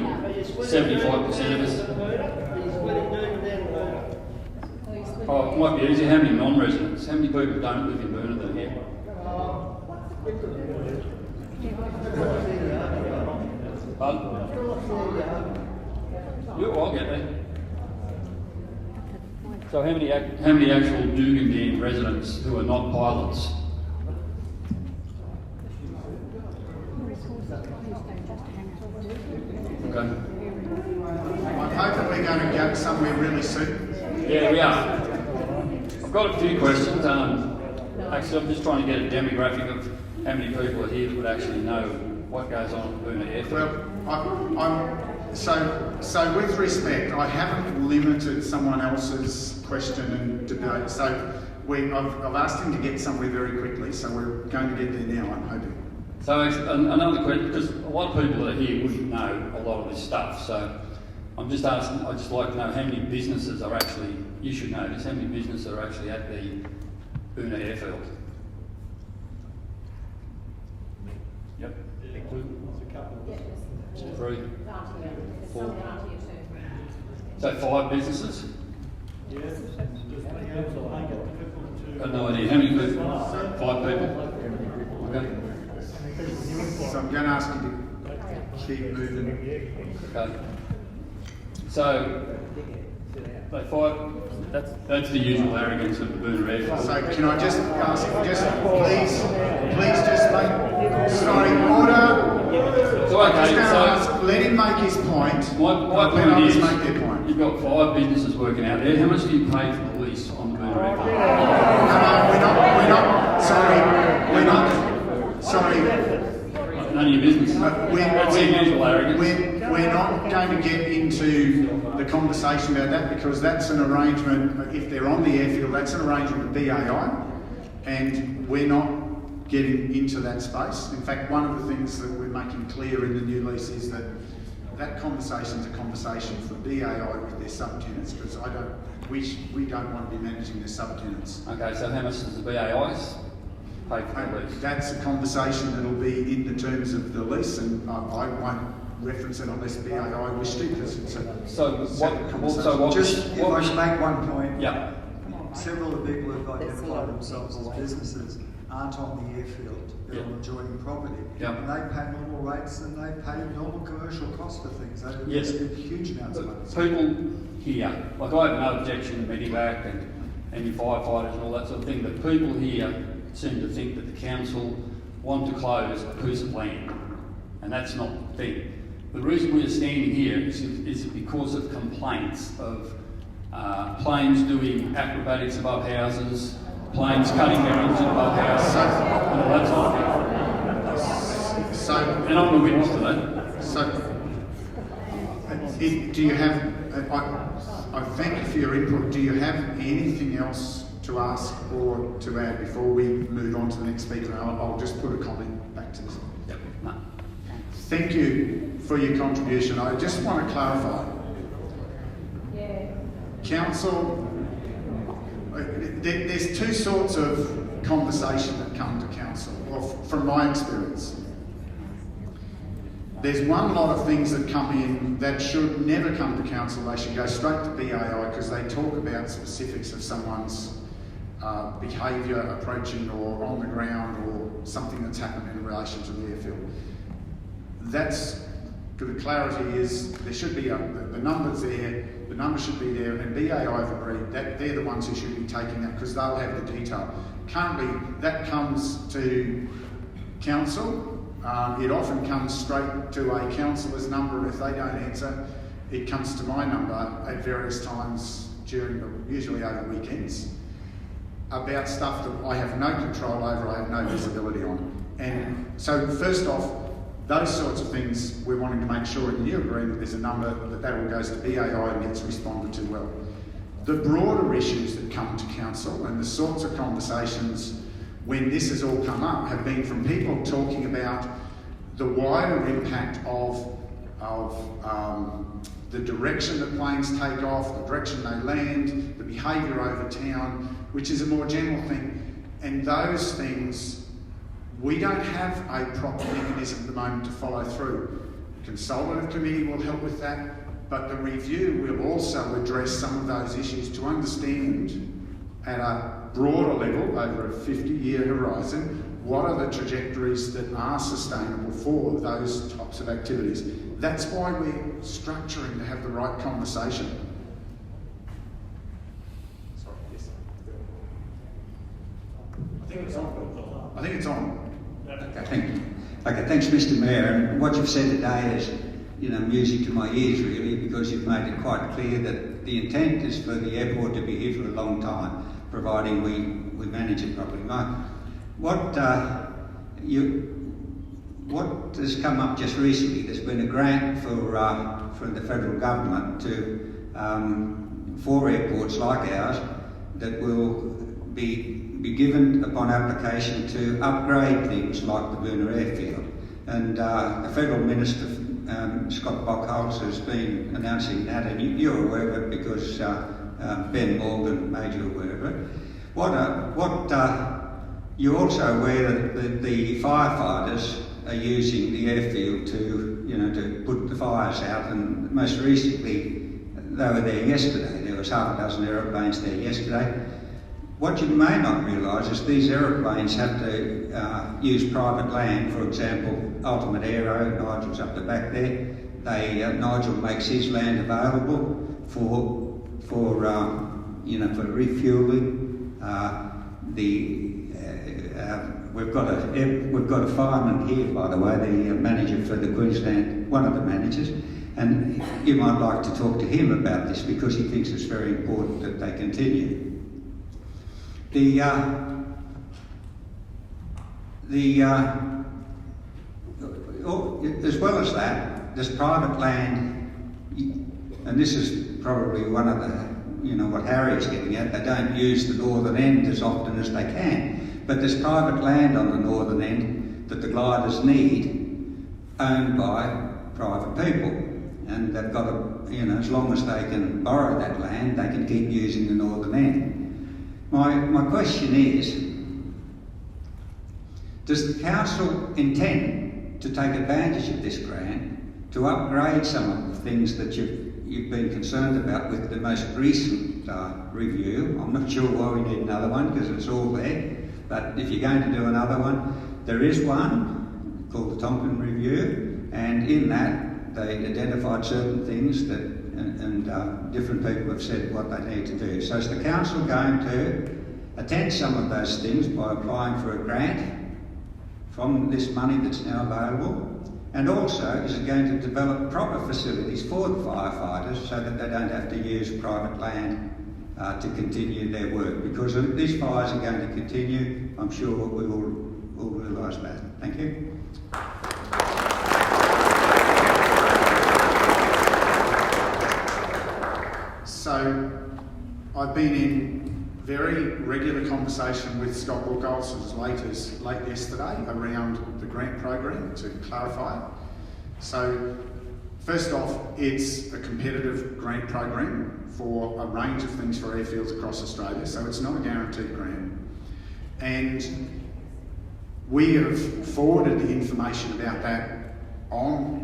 75% of us. Oh, it might be easier. How many non-residents? How many people don't live in Boonah that here? Pardon? Yeah, I'll get there. So how many actual Dugan residents who are not pilots? Okay. I'm hoping we're going to get somewhere really soon. Yeah, we are. I've got a few questions. Actually, I'm just trying to get a demographic of how many people are here that would actually know what goes on at Boonah Airfield. Well, so with respect, I haven't limited someone else's question and debate. So I've asked him to get somewhere very quickly. So we're going to get there now, I'm hoping. So another question, because a lot of people that are here wouldn't know a lot of this stuff. So I'm just asking. I'd just like to know how many businesses are actually. You should know this. How many businesses are actually at the Boonah Airfield? Yep. 3, 4. So 5 businesses? Got no idea. How many people? 5 people? Okay. So I'm going to ask you to keep moving. Okay. So, 5. That's the usual arrogance of the Boonah Airfield. So can I just ask, please just make, sorry, order. So okay, Let him make his point. My Let point others is, make their point. you've got 5 businesses working out there. How much do you pay for the lease on the Boonah Airfield? Sorry. None of your business. That's the usual arrogance. We're not going to get into the conversation about that because that's an arrangement, if they're on the airfield, that's an arrangement with BAI, and we're not getting into that space. In fact, one of the things that we're making clear in the new lease is that that conversation is a conversation for BAI with their subunits, because we don't want to be managing their subunits. Okay, so how much does the BAIs pay for the lease? That's a conversation that'll be in the terms of the lease, and I won't reference it unless BAI wish to, because it's a separate conversation. Just if I should make one point. Yeah. Several of the people who've identified themselves as businesses aren't on the airfield, they're on adjoining property. Yeah. And they pay normal rates and they pay normal commercial costs for things. They Yes. invest huge amounts of money. People here, like I have no objection to Medivac and your firefighters and all that sort of thing, but people here seem to think that the council want to close a piece of land, and that's not the thing. The reason we are standing here is because of complaints of planes doing acrobatics above houses, planes cutting their engine above houses, and all that sort of thing. And I'm a witness to that. Do you have, I thank you for your input, do you have anything else to ask or to add before we move on to the next speaker? I'll just put a comment back to this. Yep. No. Thank you for your contribution. I just want to clarify. Council, there's 2 sorts of conversation that come to council, from my experience. There's one lot of things that come in that should never come to council. They should go straight to BAI because they talk about specifics of someone's behaviour approaching or on the ground or something that's happened in relation to the airfield. That's, the clarity is there should be the numbers there, the numbers should be there, and BAI have agreed that they're the ones who should be taking that because they'll have the detail. Currently, that comes to council. It often comes straight to a councillor's number. If they don't answer, it comes to my number at various times usually over weekends, about stuff that I have no control over, I have no visibility on. And so first off, those sorts of things we're wanting to make sure in the new agreement there's a number that all goes to BAI and gets responded to well. The broader issues that come to council and the sorts of conversations when this has all come up have been from people talking about the wider impact of the direction that planes take off, the direction they land, the behaviour over town, which is a more general thing. And those things, we don't have a proper mechanism at the moment to follow through. consultative committee will help with that, but the review will also address some of those issues to understand at a broader level over a 50-year horizon what are the trajectories that are sustainable for those types of activities. That's why we're structuring to have the right conversation. Sorry, yes. I think it's on. I think it's on. Okay, thank you. Okay, thanks, Mr. Mayor. And what you've said today is, music to my ears, really, because you've made it quite clear that the intent is for the airport to be here for a long time, providing we manage it properly. What has come up just recently? There's been a grant for the federal government for airports like ours that will be given upon application to upgrade things like the Boonah Airfield. And the federal minister, Scott Bockholz, has been announcing that, and you're aware of it because Ben Morgan made you aware of it. You're also aware that the firefighters are using the airfield to put the fires out, and most recently they were there yesterday. There was half a dozen aeroplanes there yesterday. What you may not realise is these aeroplanes have to use private land. For example, Ultimate Aero, Nigel's up the back there. Nigel makes his land available for refuelling. We've got a fireman here, by the way, the manager for the Queensland, one of the managers, and you might like to talk to him about this because he thinks it's very important that they continue. As well as that, there's private land, and this is probably one of the, what Harry's getting at. They don't use the northern end as often as they can, but there's private land on the northern end that the gliders need, owned by private people, and they've got to, as long as they can borrow that land, they can keep using the northern end. My question is, does the council intend to take advantage of this grant to upgrade some of the things that you've been concerned about with the most recent review? I'm not sure why we need another one because it's all there, but if you're going to do another one, there is one called the Tonkin Review, and in that they identified certain things that and different people have said what they need to do. So is the council going to attend some of those things by applying for a grant from this money that's now available? And also, is it going to develop proper facilities for the firefighters so that they don't have to use private land to continue their work? Because if these fires are going to continue, I'm sure we will realise that. Thank you. So, I've been in very regular conversation with Scott Bookholz as late yesterday around the grant program to clarify. So, first off, it's a competitive grant program for a range of things for airfields across Australia, so it's not a guaranteed grant. And we have forwarded the information about that on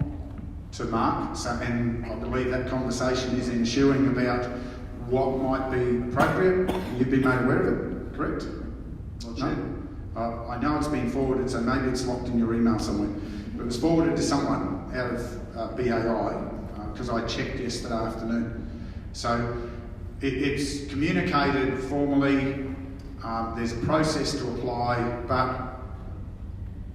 to Mark, and I believe that conversation is ensuing about what might be appropriate. You've been made aware of it, correct? No? I know it's been forwarded, so maybe it's locked in your email somewhere. But it was forwarded to someone out of BAI, because I checked yesterday afternoon. So it's communicated formally, there's a process to apply, but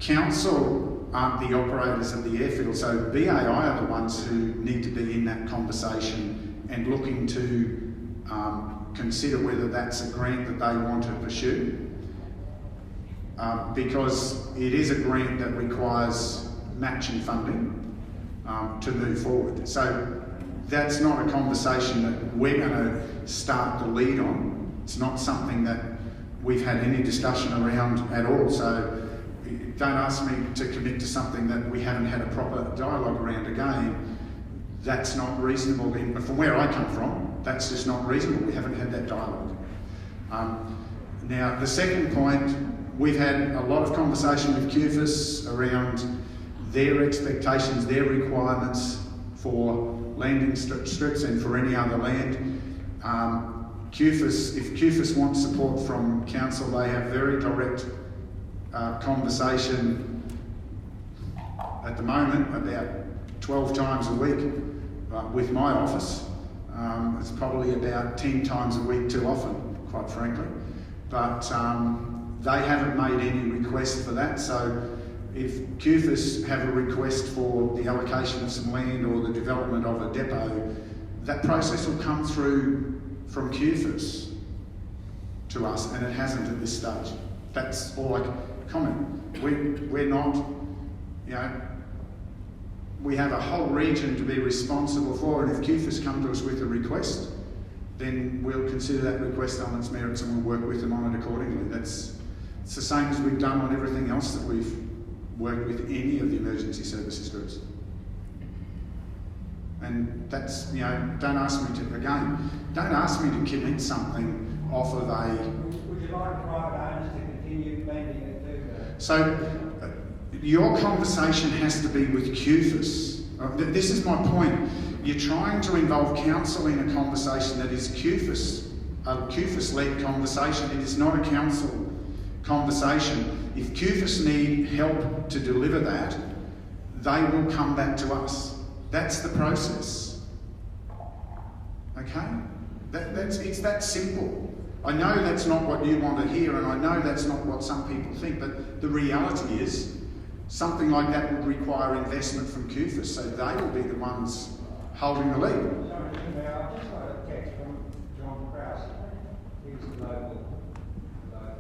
council aren't the operators of the airfield, so BAI are the ones who need to be in that conversation and looking to consider whether that's a grant that they want to pursue, because it is a grant that requires matching funding to move forward. So that's not a conversation that we're going to start the lead on. It's not something that we've had any discussion around at all. So don't ask me to commit to something that we haven't had a proper dialogue around. Again, that's not reasonable. From where I come from, that's just not reasonable. We haven't had that dialogue. Now, the second point, we've had a lot of conversation with QFIS around their expectations, their requirements for landing strips and for any other land. If QFIS wants support from council, they have very direct conversation at the moment about 12 times a week with my office. It's probably about 10 times a week too often, quite frankly. But they haven't made any request for that, so if QFIS have a request for the allocation of some land or the development of a depot, that process will come through from QFIS to us, and it hasn't at this stage. That's all I can comment. We're not, you know, we have a whole region to be responsible for, and if QFIS come to us with a request, then we'll consider that request on its merits and we'll work with them on it accordingly. It's the same as we've done on everything else that we've worked with any of the emergency services groups. And that's, you know, don't ask me to commit something off of a... Would you like private owners to continue lending it to... So, your conversation has to be with QFIS. This is my point. You're trying to involve council in a conversation that is QFIS, a QFIS-led conversation. It is not a council conversation. If QFIS need help to deliver that, they will come back to us. That's the process. Okay? It's that simple. I know that's not what you want to hear, and I know that's not what some people think, but the reality is something like that would require investment from QFIS, so they will be the ones holding the lead. Sorry, I just got a text from John Krause. He's the local member.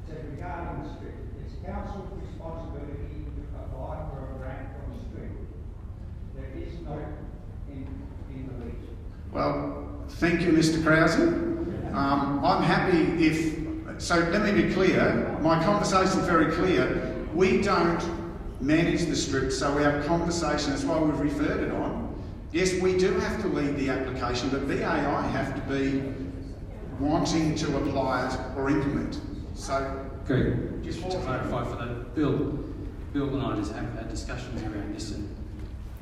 It says, regarding the strip, it's council's responsibility to apply for a grant from the strip. There is no in the lease. Well, thank you, Mr. Krause. I'm happy if... So let me be clear. My conversation is very clear. We don't manage the strip, so our conversation, that's why we've referred it on. Yes, we do have to lead the application, but BAI have to be wanting to apply it or implement. So... Greg, just to clarify for that, Bill and I just have had discussions around this, and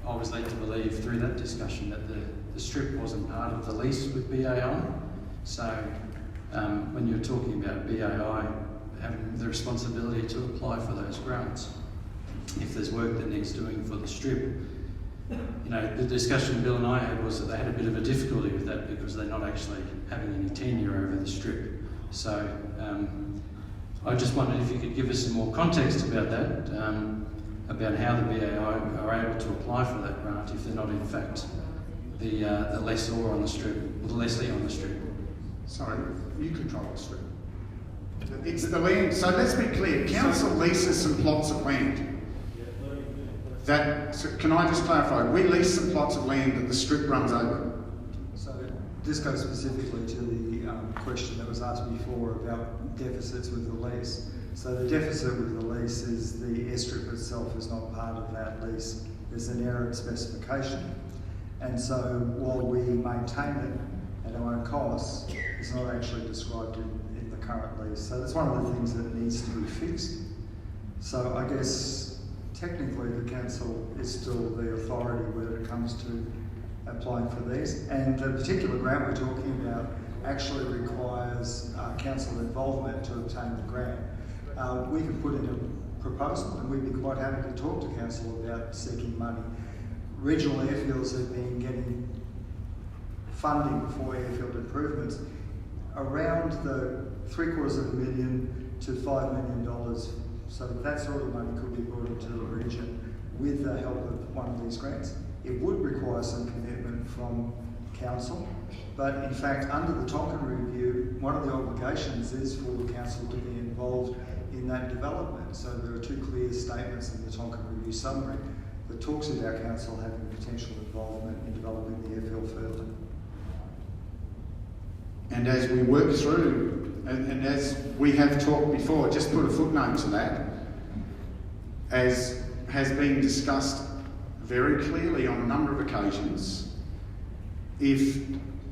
I was led to believe through that discussion that the strip wasn't part of the lease with BAI. So when you're talking about BAI having the responsibility to apply for those grants, if there's work that needs doing for the strip, you know, the discussion Bill and I had was that they had a bit of a difficulty with that because they're not actually having any tenure over the strip. So I just wondered if you could give us some more context about that, about how the BAI are able to apply for that grant if they're not in fact the lessor on the strip, or the lessee on the strip. Sorry, you control the strip. It's the land. So let's be clear. Council leases some plots of land. Can I just clarify? We lease some plots of land that the strip runs over. So this goes specifically to the question that was asked before about deficits with the lease. So the deficit with the lease is the airstrip itself is not part of that lease. There's an error in specification. And so while we maintain it at our own costs, it's not actually described in the current lease. So that's one of the things that needs to be fixed. So I guess technically the council is still the authority when it comes to applying for these. And the particular grant we're talking about actually requires council involvement to obtain the grant. We can put in a proposal and we'd be quite happy to talk to council about seeking money. Regional airfields have been getting funding for airfield improvements around the $750,000 to $5 million. So that sort of money could be brought into the region with the help of one of these grants. It would require some commitment from council, but in fact under the Tonkin Review, one of the obligations is for the council to be involved in that development. So there are two clear statements in the Tonkin Review summary that talks about council having potential involvement in developing the airfield further. And as we work through, and as we have talked before, just put a footnote to that, as has been discussed very clearly on a number of occasions, if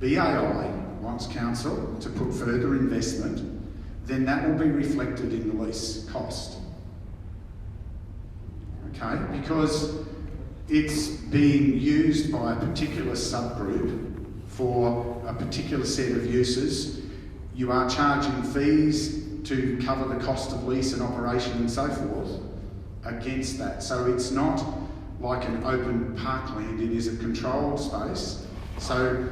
BAI wants council to put further investment, then that will be reflected in the lease cost. okay, because it's being used by a particular subgroup for a particular set of uses. You are charging fees to cover the cost of lease and operation and so forth against that. So it's not like an open parkland, it is a controlled space. So,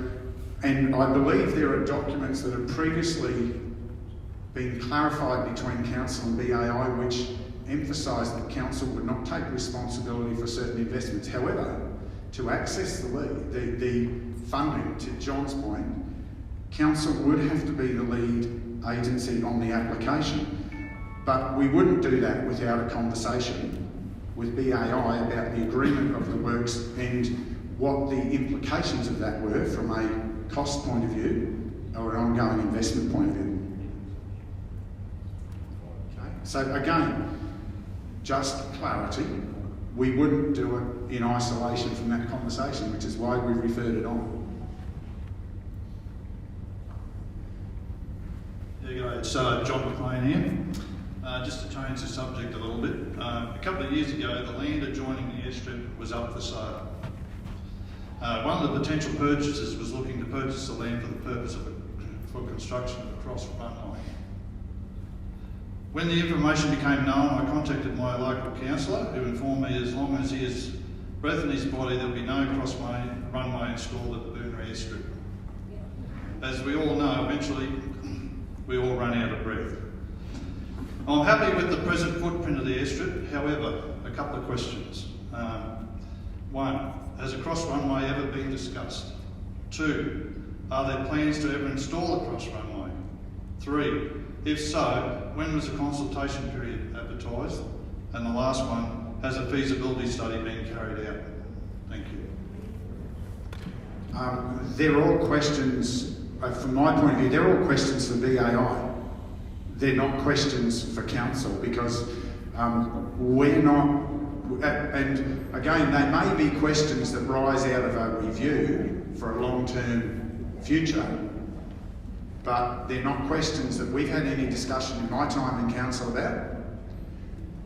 and I believe there are documents that have previously been clarified between Council and BAI which emphasise that Council would not take responsibility for certain investments. However, to access the funding, to John's point, Council would have to be the lead agency on the application. But we wouldn't do that without a conversation with BAI about the agreement of the works and what the implications of that were from a cost point of view or an ongoing investment point of view. Okay. So again, just clarity, we wouldn't do it in isolation from that conversation, which is why we referred it on. There you go, it's John McLean here. Just to change the subject a little bit, a couple of years ago the land adjoining the airstrip was up for sale. One of the potential purchasers was looking to purchase the land for the purpose of for construction of a cross runway. When the information became known, I contacted my local councillor, who informed me as long as he has breath in his body, there will be no cross runway installed at the Boonah Airstrip. As we all know, eventually we all run out of breath. I'm happy with the present footprint of the airstrip. However, a couple of questions. One, has a cross runway ever been discussed? Two, are there plans to ever install a cross runway? Three, if so, when was the consultation period advertised? And the last one, has a feasibility study been carried out? Thank you. They're all questions, from my point of view, they're all questions for BAI. They're not questions for Council because we're not, and again, they may be questions that rise out of a review for a long-term future, but they're not questions that we've had any discussion in my time in Council about.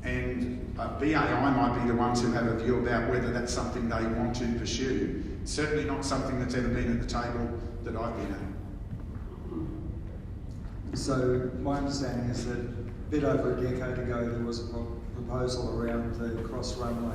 And BAI might be the ones who have a view about whether that's something they want to pursue. Certainly not something that's ever been at the table that I've been at. So my understanding is that a bit over a decade ago there was a proposal around the cross runway.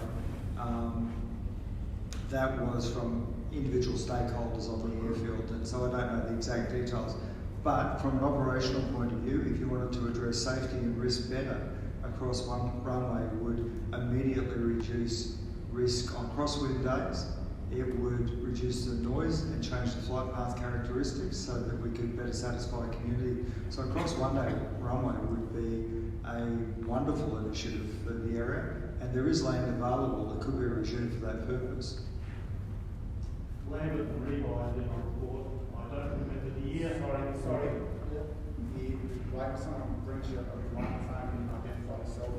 That was from individual stakeholders on the airfield, and so I don't know the exact details. But from an operational point of view, if you wanted to address safety and risk better, a cross runway would immediately reduce risk on crosswind days. It would reduce the noise and change the flight path characteristics so that we could better satisfy a community. So a cross runway would be a wonderful initiative for the area, and there is land available that could be reserved for that purpose. Lambert and Rewind in my report, I don't remember the year. Sorry. Like someone brings you a microphone and identify yourself.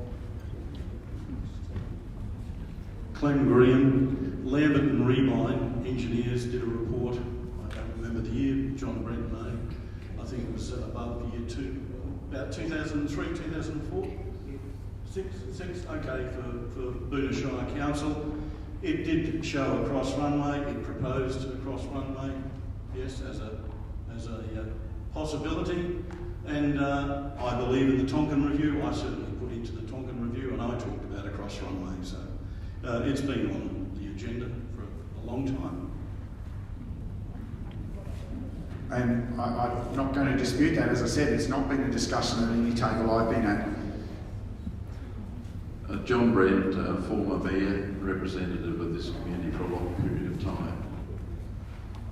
Clem Graham, Lambert and Rewind engineers did a report, I don't remember the year, John Brent may, I think it was above year 2, about 2003, 2004? Six, okay, for Boonah Shire Council. It did show a cross runway, it proposed a cross runway, yes, as a possibility, and I believe in the Tonkin Review, I certainly put into the Tonkin Review, and I talked about a cross runway, so it's been on the agenda for a long time. And I'm not going to dispute that. As I said, it's not been a discussion at any table I've been at. John Brent, former mayor, representative of this community for a long period of time.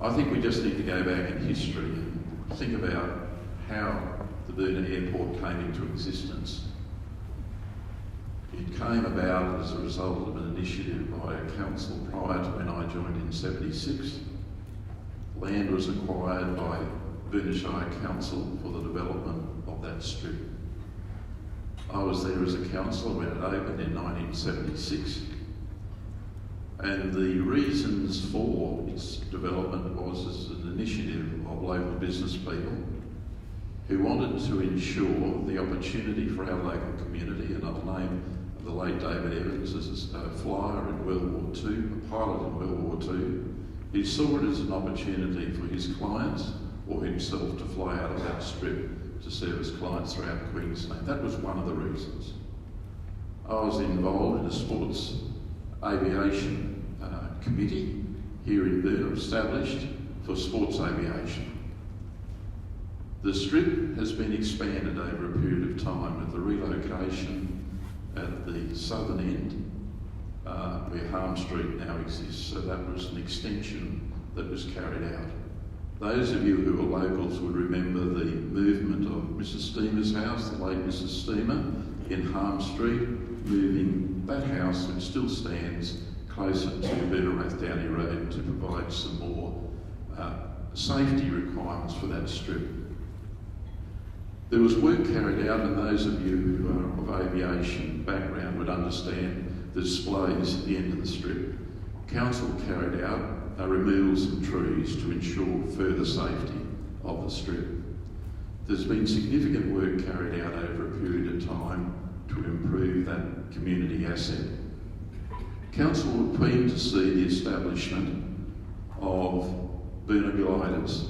I think we just need to go back in history and think about how the Boonah Airport came into existence. It came about as a result of an initiative by a council prior to when I joined in '76. Land was acquired by Boonah Shire Council for the development of that strip. I was there as a councillor when it opened in 1976, and the reasons for its development was as an initiative of local business people who wanted to ensure the opportunity for our local community, and I'll name a the late David Evans as a flyer in World War II, a pilot in World War II. He saw it as an opportunity for his clients or himself to fly out of that strip to service clients throughout Queensland. That was one of the reasons. I was involved in a sports aviation committee here in Boonah, established for sports aviation. The strip has been expanded over a period of time with the relocation at the southern end, where Harm Street now exists, so that was an extension that was carried out. Those of you who are locals would remember the movement of Mrs. Steemer's house, the late Mrs. Steemer, in Harm Street, moving that house, which still stands, closer to Boonah Rathdowney Road to provide some more safety requirements for that strip. There was work carried out, and those of you who are of aviation background would understand the displays at the end of the strip. Council carried out removals of trees to ensure further safety of the strip. There's been significant work carried out over a period of time to improve that community asset. Council were keen to see the establishment of Boonah gliders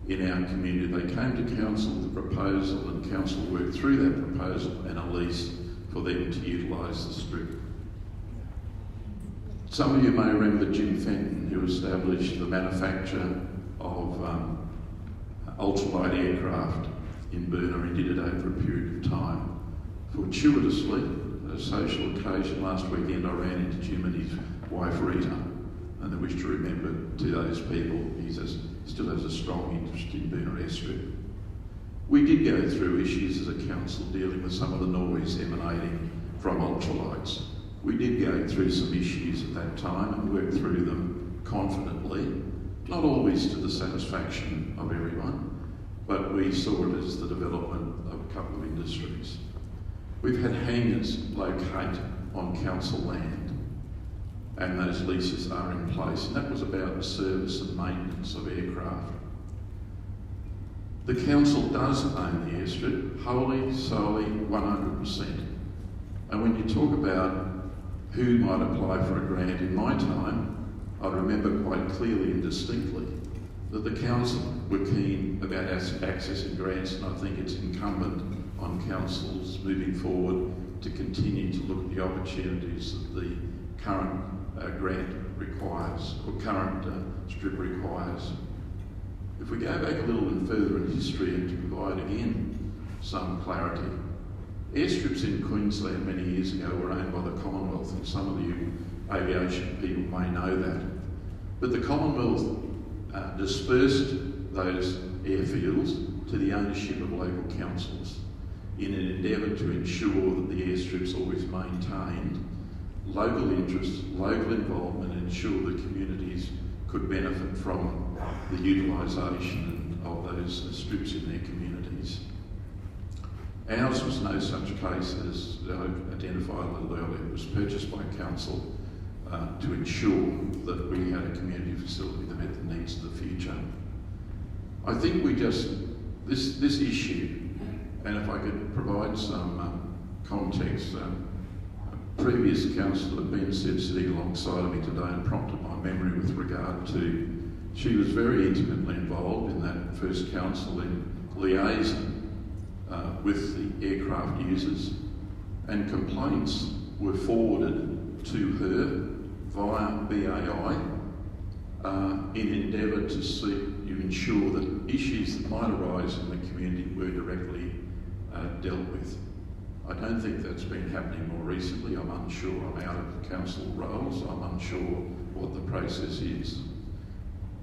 in our community. They came to council with a proposal, and council worked through that proposal and a lease for them to utilise the strip. Some of you may remember Jim Fenton, who established the manufacture of ultralight aircraft in Boonah. He did it over a period of time. Fortuitously, at a social occasion last weekend, I ran into Jim and his wife Rita, and I wish to remember to those people, he still has a strong interest in Boonah Airstrip. We did go through issues as a council dealing with some of the noise emanating from ultralights. We did go through some issues at that time and work through them confidently, not always to the satisfaction of everyone, but we saw it as the development of a couple of industries. We've had hangars locate on council land, and those leases are in place, and that was about the service and maintenance of aircraft. The council does own the airstrip, wholly, solely, 100%. And when you talk about who might apply for a grant, in my time, I remember quite clearly and distinctly that the council were keen about accessing grants, and I think it's incumbent on councils moving forward to continue to look at the opportunities that the current grant requires, or current strip requires. If we go back a little bit further in history and to provide again some clarity, airstrips in Queensland many years ago were owned by the Commonwealth, and some of you aviation people may know that. But the Commonwealth dispersed those airfields to the ownership of local councils in an endeavour to ensure that the airstrips always maintained local interest, local involvement, and ensure the communities could benefit from the utilisation of those strips in their communities. Ours was no such case, as I identified a little earlier. It was purchased by council to ensure that we had a community facility that met the needs of the future. I think we just, this issue, and if I could provide some context, previous councillor Ben said, sitting alongside of me today, and prompted my memory with regard to, she was very intimately involved in that first council in liaison with the aircraft users, and complaints were forwarded to her via BAI in endeavour to seek to ensure that issues that might arise in the community were directly dealt with. I don't think that's been happening more recently. I'm unsure. I'm out of council roles. I'm unsure what the process is.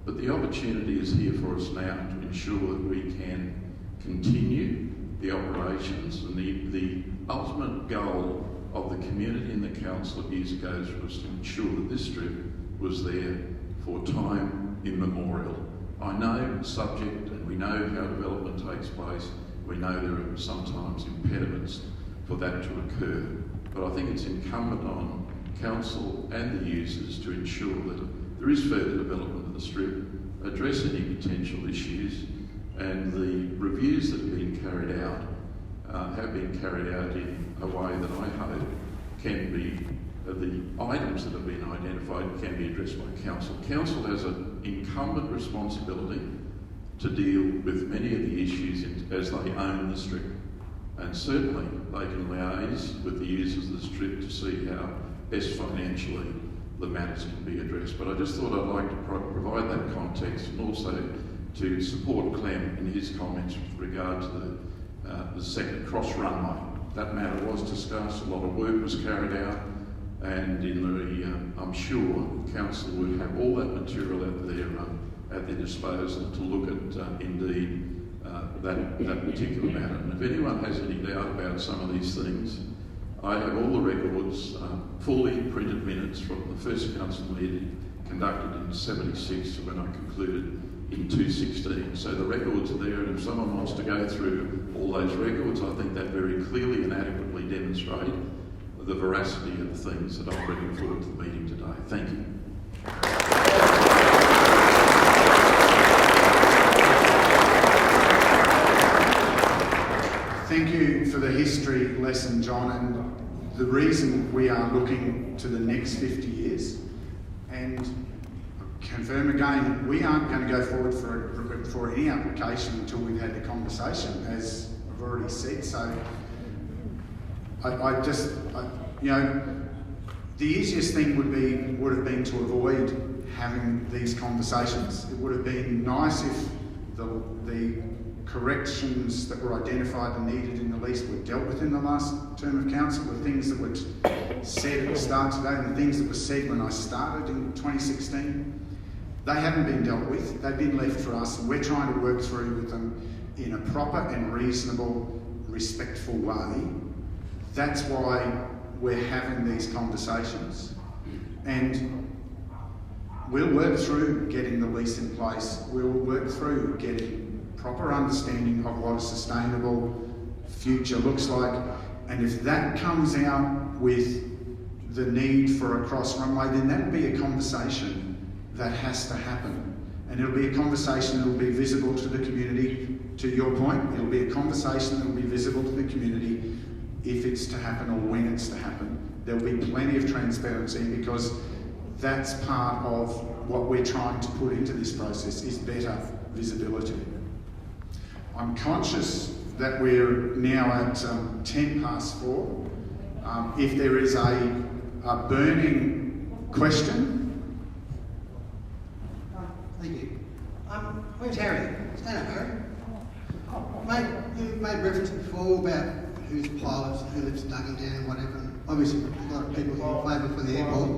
But the opportunity is here for us now to ensure that we can continue the operations, and the ultimate goal of the community and the council years ago was to ensure that this strip was there for time immemorial. I know subject, and we know how development takes place. We know there are sometimes impediments for that to occur. But I think it's incumbent on council and the users to ensure that there is further development of the strip, address any potential issues, and the reviews that have been carried out in a way that I hope can be, the items that have been identified can be addressed by council. Council has an incumbent responsibility to deal with many of the issues as they own the strip. And certainly they can liaise with the users of the strip to see how best financially the matters can be addressed. But I just thought I'd like to provide that context and also to support Clem in his comments with regard to the second cross runway. That matter was discussed, a lot of work was carried out, and I'm sure council would have all that material at their disposal to look at indeed that particular matter. And if anyone has any doubt about some of these things, I have all the records, fully printed minutes from the first council meeting conducted in '76 to when I concluded in 2016. So the records are there, and if someone wants to go through all those records, I think that very clearly and adequately demonstrate the veracity of the things that I'm bringing forward to the meeting today. Thank you. Thank you for the history lesson, John, and the reason we are looking to the next 50 years. And confirm again, we aren't going to go forward for any application until we've had the conversation, as I've already said. So the easiest thing would have been to avoid having these conversations. It would have been nice if the corrections that were identified and needed in the lease were dealt with in the last term of council. The things that were said at the start today and the things that were said when I started in 2016, they haven't been dealt with. They've been left for us, and we're trying to work through with them in a proper and reasonable, respectful way. That's why we're having these conversations. And we'll work through getting the lease in place. We'll work through getting proper understanding of what a sustainable future looks like. And if that comes out with the need for a cross runway, then that'll be a conversation that has to happen. And it'll be a conversation that will be visible to the community. To your point, it'll be a conversation that will be visible to the community if it's to happen or when it's to happen. There'll be plenty of transparency, because that's part of what we're trying to put into this process, is better visibility. I'm conscious that we're now at 4:10. If there is a burning question. Thank you. Where's Harry? Stand up, Harry. You've made reference before about who's the pilots, who lives Duggan Down and whatever. And obviously, a lot of people who are in favour for the airport.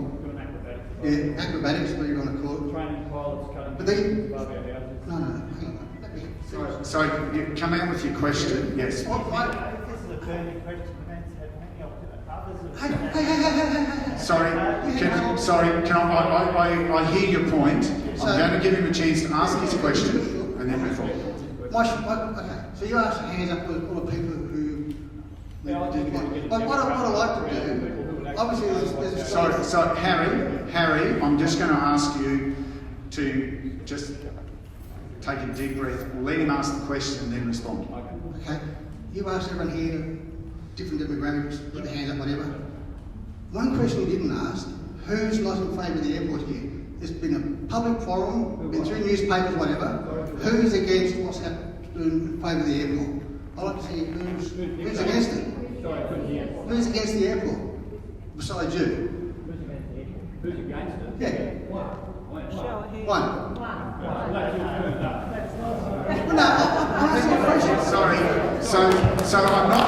Yeah, acrobatics, what do you want to call it? Training pilots, cutting But then, above our houses. no, hang on. Sorry, you come out with your question. Yes. This is a burning question. Events have many others. I hear your point. I'm going to give him a chance to ask his question and then move on. Okay, so you asked hands up for all the people who. But what I like to do, obviously, there's So Harry, I'm just going to ask you to just take a deep breath, let him ask the question and then respond. Okay. You asked everyone here, different demographics, put their hands up, whatever. One question you didn't ask, who's not in favour of the airport here? There's been a public forum, been through newspapers, whatever. Who's against what's happening in favour of the airport? I'd like to see who's against it. Who's against the airport? Besides you? Who's against it? Yeah. One. Sorry. So I'm going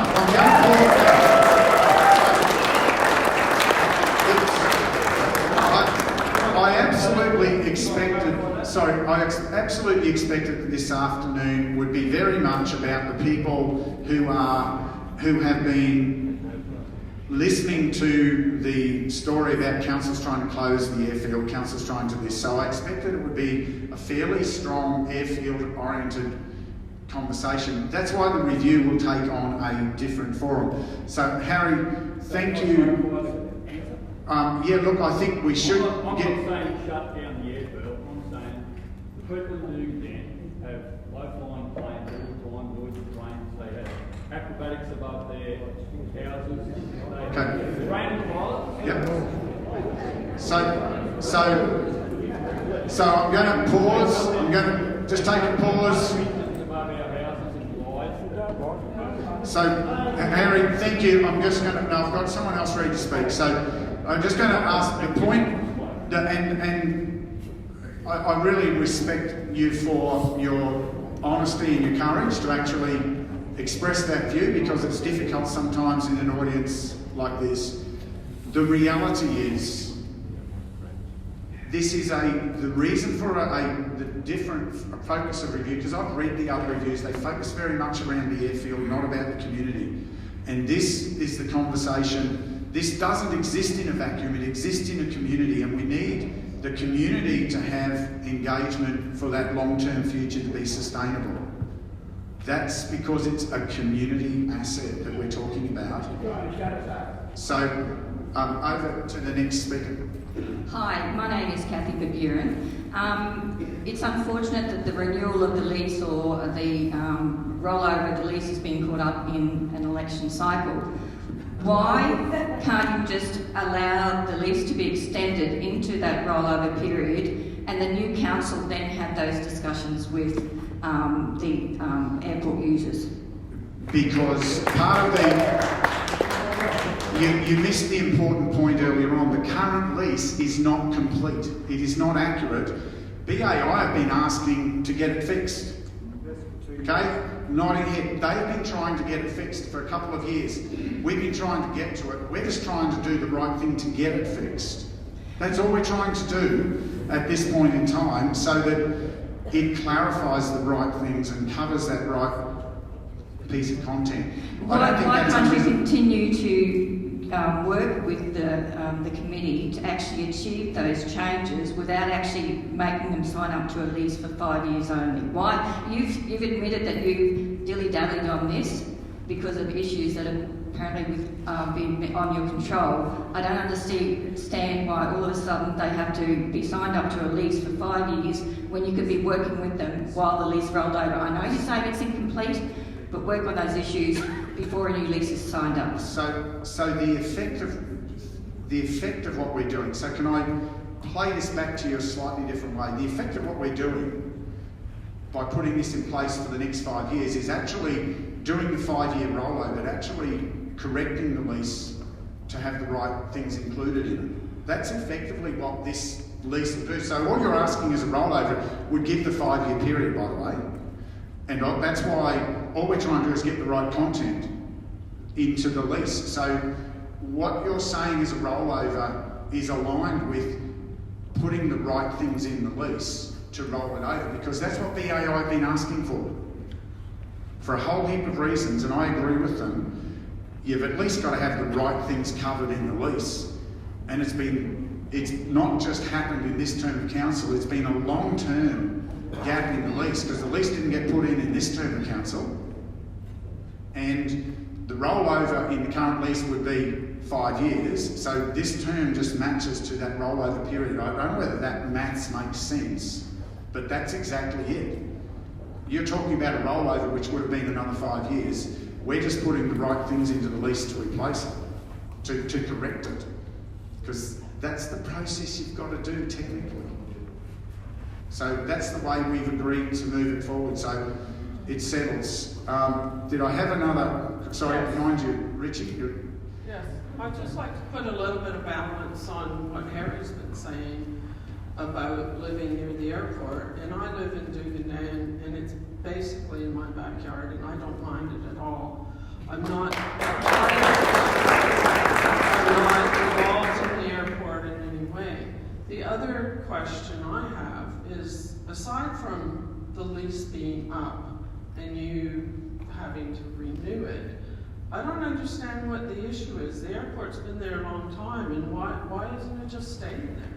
I absolutely expected that this afternoon would be very much about the people who have been listening to the story about councils trying to close the airfield, councils trying to this. So I expected it would be a fairly strong airfield-oriented conversation. That's why the review will take on a different forum. So Harry, thank you. Yeah, look, I think we should I'm not saying shut down the airfield. I'm saying the people who then have low-flying planes all the time, noisy planes, they have acrobatic snakes above their houses. Okay. It's raining pilots. Yep. So I'm going to pause. I'm going to just take a pause. Above our houses and lights. So, Harry, thank you. I'm just going to. No, I've got someone else ready to speak. So, I'm just going to ask the point, and I really respect you for your honesty and your courage to actually express that view, because it's difficult sometimes in an audience like this. The reality is, this is the reason for the different focus of review, because I've read the other reviews, they focus very much around the airfield, not about the community. And this is the conversation. This doesn't exist in a vacuum, it exists in a community, and we need the community to have engagement for that long-term future to be sustainable. That's because it's a community asset that we're talking about. So, over to the next speaker. Hi, my name is Kathy Baburin. It's unfortunate that the renewal of the lease or the rollover of the lease has been caught up in an election cycle. Why can't you just allow the lease to be extended into that rollover period, and the new council then have those discussions with the airport users? Because part of you missed the important point earlier on. The current lease is not complete. It is not accurate. BAI have been asking to get it fixed. Okay? Nodding head. They've been trying to get it fixed for a couple of years. We've been trying to get to it. We're just trying to do the right thing to get it fixed. That's all we're trying to do at this point in time, so that it clarifies the right things and covers that right piece of content. Why can't you continue to work with the committee to actually achieve those changes without actually making them sign up to a lease for 5 years only? Why? You've admitted that you've dilly-dallied on this because of issues that have apparently been on your control. I don't understand why all of a sudden they have to be signed up to a lease for 5 years when you could be working with them while the lease rolled over. I know you're saying it's incomplete, but work on those issues before a new lease is signed up. So the effect of what we're doing. So can I play this back to you a slightly different way? The effect of what we're doing by putting this in place for the next 5 years is actually during the 5-year rollover, actually correcting the lease to have the right things included in it. That's effectively what this lease will do. So all you're asking is a rollover would give the 5-year period, by the way. And that's why all we're trying to do is get the right content into the lease. So what you're saying is a rollover is aligned with putting the right things in the lease to roll it over, because that's what BAI have been asking for a whole heap of reasons, and I agree with them. You've at least got to have the right things covered in the lease. And it's not just happened in this term of council, it's been a long-term gap in the lease, because the lease didn't get put in this term of council, and the rollover in the current lease would be 5 years, so this term just matches to that rollover period. I don't know whether that maths makes sense, but that's exactly it. You're talking about a rollover which would have been another 5 years. We're just putting the right things into the lease to replace it, to correct it, because that's the process you've got to do technically. So that's the way we've agreed to move it forward, so it settles. Did I have another? Sorry, behind you, Richie. Yes, I'd just like to put a little bit of balance on what Harry's been saying about living near the airport. And I live in Dugan, and it's basically in my backyard, and I don't mind it at all. I'm not involved in the airport in any way. The other question I have is, aside from the lease being up and you having to renew it, I don't understand what the issue is. The airport's been there a long time, and why isn't it just staying there?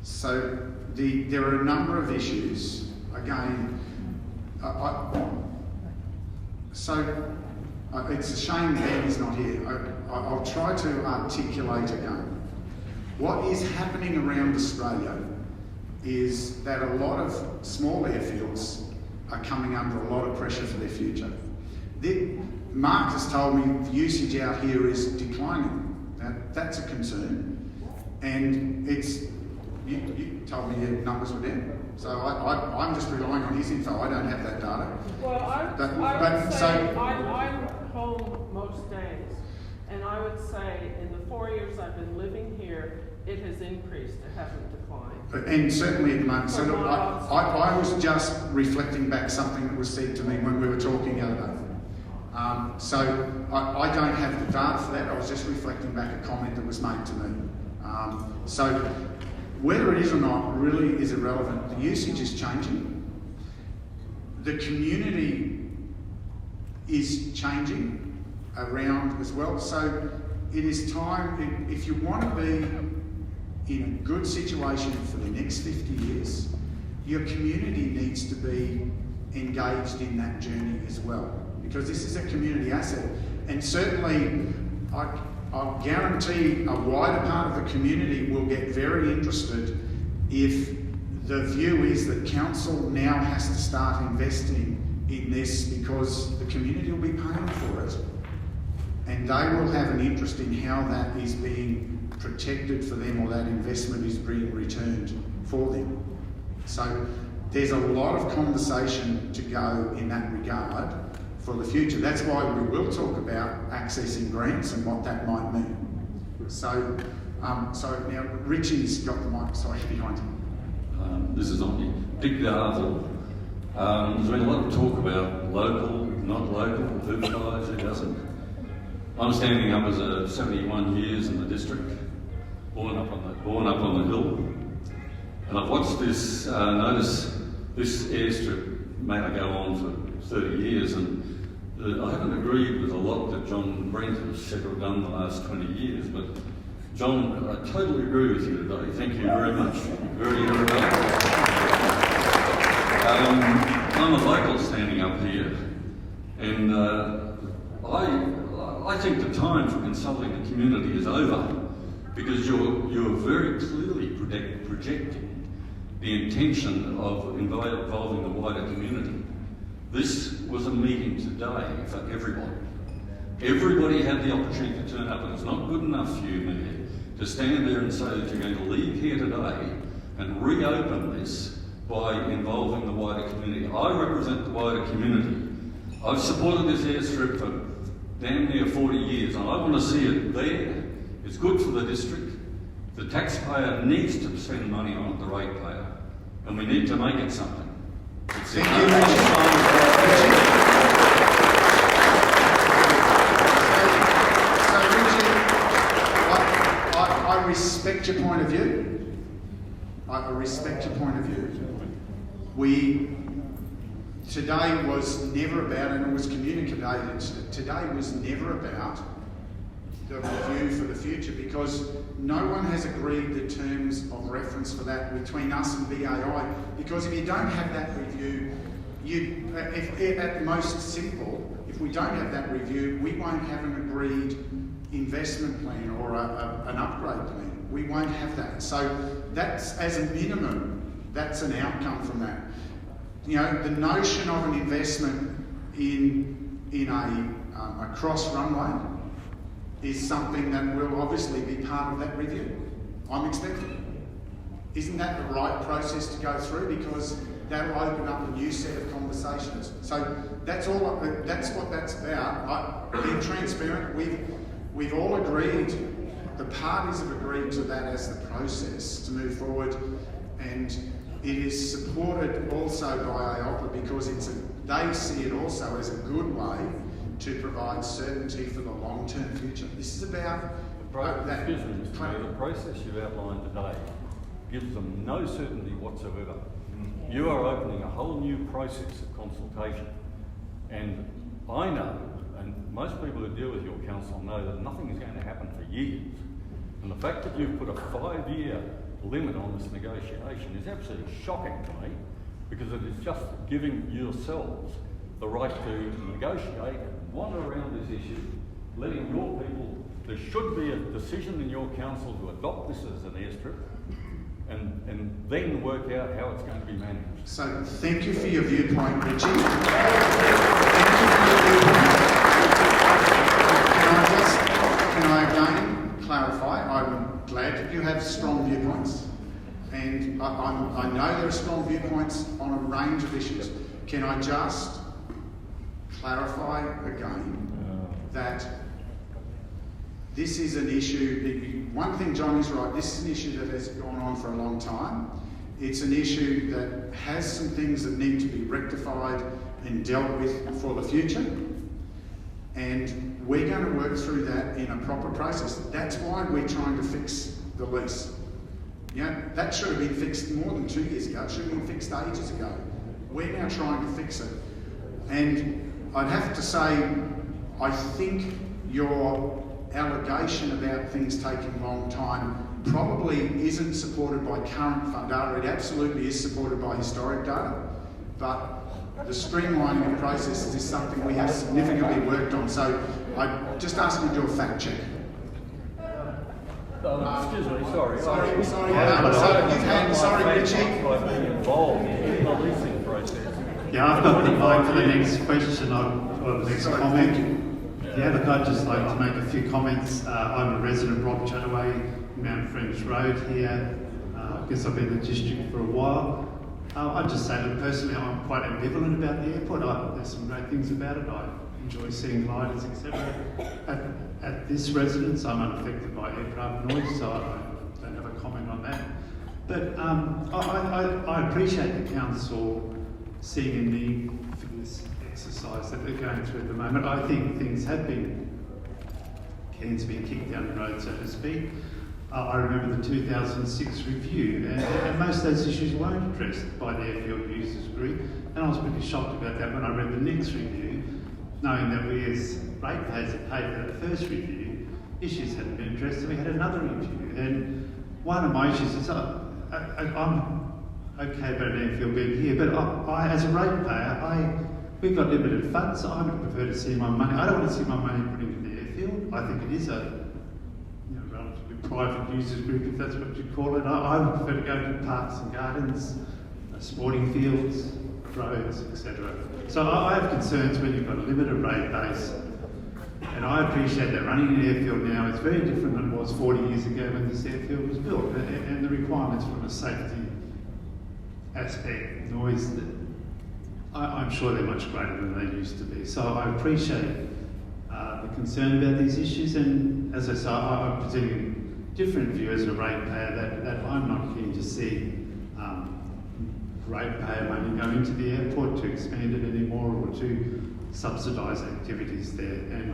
So there are a number of issues. Again, it's a shame Ben is not here. I'll try to articulate again. What is happening around Australia is that a lot of small airfields are coming under a lot of pressure for their future. Mark has told me the usage out here is declining. Now, that's a concern. And you told me your numbers were down. So I'm just relying on his info. I don't have that data. Well, I would say I'm home most days, and I would say in the 4 years I've been living here, it has increased. It hasn't declined. And certainly at the moment. So look, I was just reflecting back something that was said to me when we were talking the other day. So I don't have the data for that. I was just reflecting back a comment that was made to me. So whether it is or not really is irrelevant. The usage is changing. The community is changing around as well. So it is time, if you want to be in a good situation for the next 50 years, your community needs to be engaged in that journey as well, because this is a community asset. And certainly, I'll guarantee a wider part of the community will get very interested if the view is that council now has to start investing in this, because the community will be paying for it. And they will have an interest in how that is being protected for them, or that investment is being returned for them. So there's a lot of conversation to go in that regard for the future. That's why we will talk about accessing grants and what that might mean. So now Richie's got the mic, sorry, behind him. This is on you. Dick Darville. There's been a lot of talk about local, not local, who flies, who doesn't. I'm standing up as a 71 years in the district, born up on the hill, and I've watched this, notice this airstrip may go on for 30 years, and I haven't agreed with a lot that John Brent has said or done the last 20 years, but John, I totally agree with you today. Thank you very much. Very I'm a local standing up here, and I think the time for consulting the community is over, because you're very clearly projecting the intention of involving the wider community. This was a meeting today for everybody. Everybody had the opportunity to turn up, and it's not good enough for you, Mayor, to stand there and say that you're going to leave here today and reopen this by involving the wider community. I represent the wider community. I've supported this airstrip for damn near 40 years, and I want to see it there. It's good for the district. The taxpayer needs to spend money on it, the ratepayer, and we need to make it something. Thank you, Richie. I respect your point of view. I respect your point of view. Today was never about, and it was communicated, today was never about the review for the future, because no one has agreed the terms of reference for that between us and BAI, because if you don't have that review, at most simple, if we don't have that review, we won't have an agreed investment plan or an upgrade plan. We won't have that. So that's, as a minimum, that's an outcome from that. You know, the notion of an investment in a cross runway is something that will obviously be part of that review. I'm expecting. Isn't that the right process to go through? Because that'll open up a new set of conversations. So that's all. That's what that's about. Being transparent. We've all agreed. The parties have agreed to that as the process to move forward, and it is supported also by AOPA, because they see it also as a good way to provide certainty for the long-term future. This is about that. Excuse me, Mr. Mayor, the process you've outlined today gives them no certainty whatsoever. You are opening a whole new process of consultation, and I know, and most people who deal with your council know, that nothing is going to happen for years. And the fact that you've put a 5-year limit on this negotiation is absolutely shocking to me, because it is just giving yourselves the right to negotiate and wander around this issue, letting your people, there should be a decision in your council to adopt this as an airstrip, and then work out how it's going to be managed. So thank you for your viewpoint, Richie. Thank you for your viewpoint. and I know there are strong viewpoints on a range of issues. Can I just clarify again that this is an issue, one thing John is right, this is an issue that has gone on for a long time. It's an issue that has some things that need to be rectified and dealt with for the future. And we're going to work through that in a proper process. That's why we're trying to fix the lease. Yeah, that should have been fixed more than 2 years ago. It should have been fixed ages ago. We're now trying to fix it. And I'd have to say, I think your allegation about things taking a long time probably isn't supported by current data. It absolutely is supported by historic data, but the streamlining of processes is something we have significantly worked on. So I just ask you to do a fact check. Excuse me, sorry. Sorry, Richie. By being involved in the leasing process. Yeah, I've got the mic for the next question or the next comment. Yeah, look, I'd just like to make a few comments. I'm a resident of Rob Chataway, Mount French Road here. I guess I've been in the district for a while. I'd just say that personally I'm quite ambivalent about the airport. There's some great things about it. I enjoy seeing gliders, etc. At this residence, I'm unaffected by aircraft noise, so I don't have a comment on that. But I appreciate the council seeing a need for this exercise that they're going through at the moment. I think things have been cans being kicked down the road, so to speak. I remember the 2006 review, and most of those issues weren't addressed by the Airfield Users Group, and I was pretty shocked about that when I read the next review, knowing that we as ratepayers had paid for the first review, issues hadn't been addressed, and we had another review. And one of my issues is I'm okay about an airfield being here, but I as a ratepayer, we've got limited funds, so I would prefer to see my money. I don't want to see my money put into the airfield. I think it is a relatively private users group, if that's what you call it. I would prefer to go to parks and gardens, sporting fields, roads, etc. So I have concerns when you've got a limited rate base, and I appreciate that running an airfield now is very different than it was 40 years ago when this airfield was built, and the requirements from a safety aspect, noise, I'm sure they're much greater than they used to be. So I appreciate the concern about these issues, and as I say, I'm presenting a different view as a ratepayer that I'm not keen to see ratepayer money going into the airport to expand it anymore or to subsidise activities there. And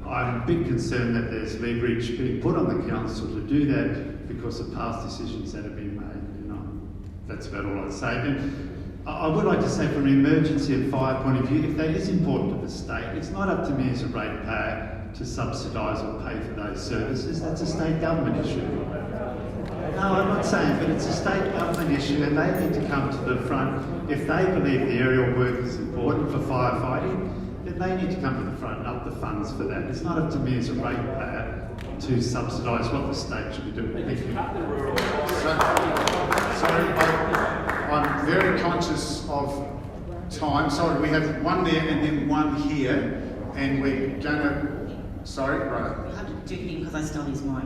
I'm a bit concerned that there's leverage being put on the council to do that because of past decisions that have been made. That's about all I'd say. And I would like to say, from an emergency and fire point of view, if that is important to the state, it's not up to me as a ratepayer to subsidise or pay for those services. That's a state government issue. No, I'm not saying, but it's a state government issue, and they need to come to the front. If they believe the aerial work is important for firefighting, then they need to come to the front and up the funds for that. It's not up to me as a ratepayer to subsidise what the state should be doing. Thank you. Sorry, I'm very conscious of time. Sorry, we have one there and then one here, and we're going to... Sorry, right. You'll have to do him because I stole his mic.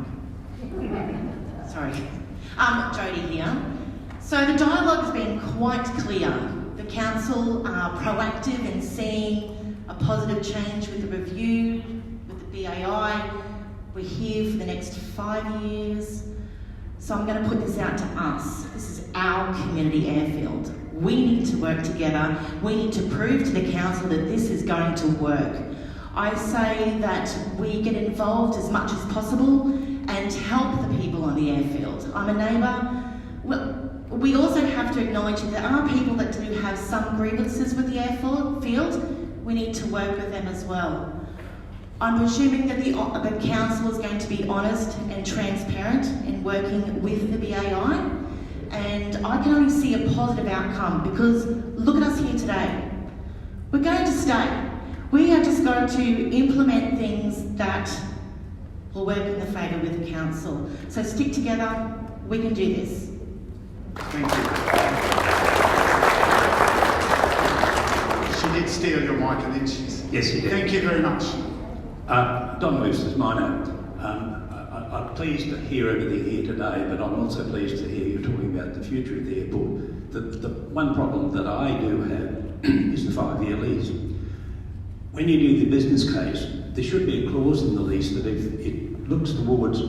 Sorry. Jodie here. So the dialogue has been quite clear. The council are proactive in seeing a positive change with the review, with the BAI. We're here for the next 5 years. So I'm going to put this out to us. This is our community airfield. We need to work together. We need to prove to the council that this is going to work. I say that we get involved as much as possible and help the people on the airfield. I'm a neighbour. Well, we also have to acknowledge that there are people that do have some grievances with the airfield. We need to work with them as well. I'm presuming that the council is going to be honest and transparent in working with the BAI, and I can only see a positive outcome because look at us here today. We're going to stay. We are just going to implement things that will work in the favour with the council. So stick together, we can do this. Thank you. She did steal your mic and then she's... Yes, she did. Thank you very much. Don Moose is my name. I'm pleased to hear everything here today, but I'm also pleased to hear you talking about the future of the airport. The one problem that I do have is the 5-year lease. When you do the business case, there should be a clause in the lease that if it looks towards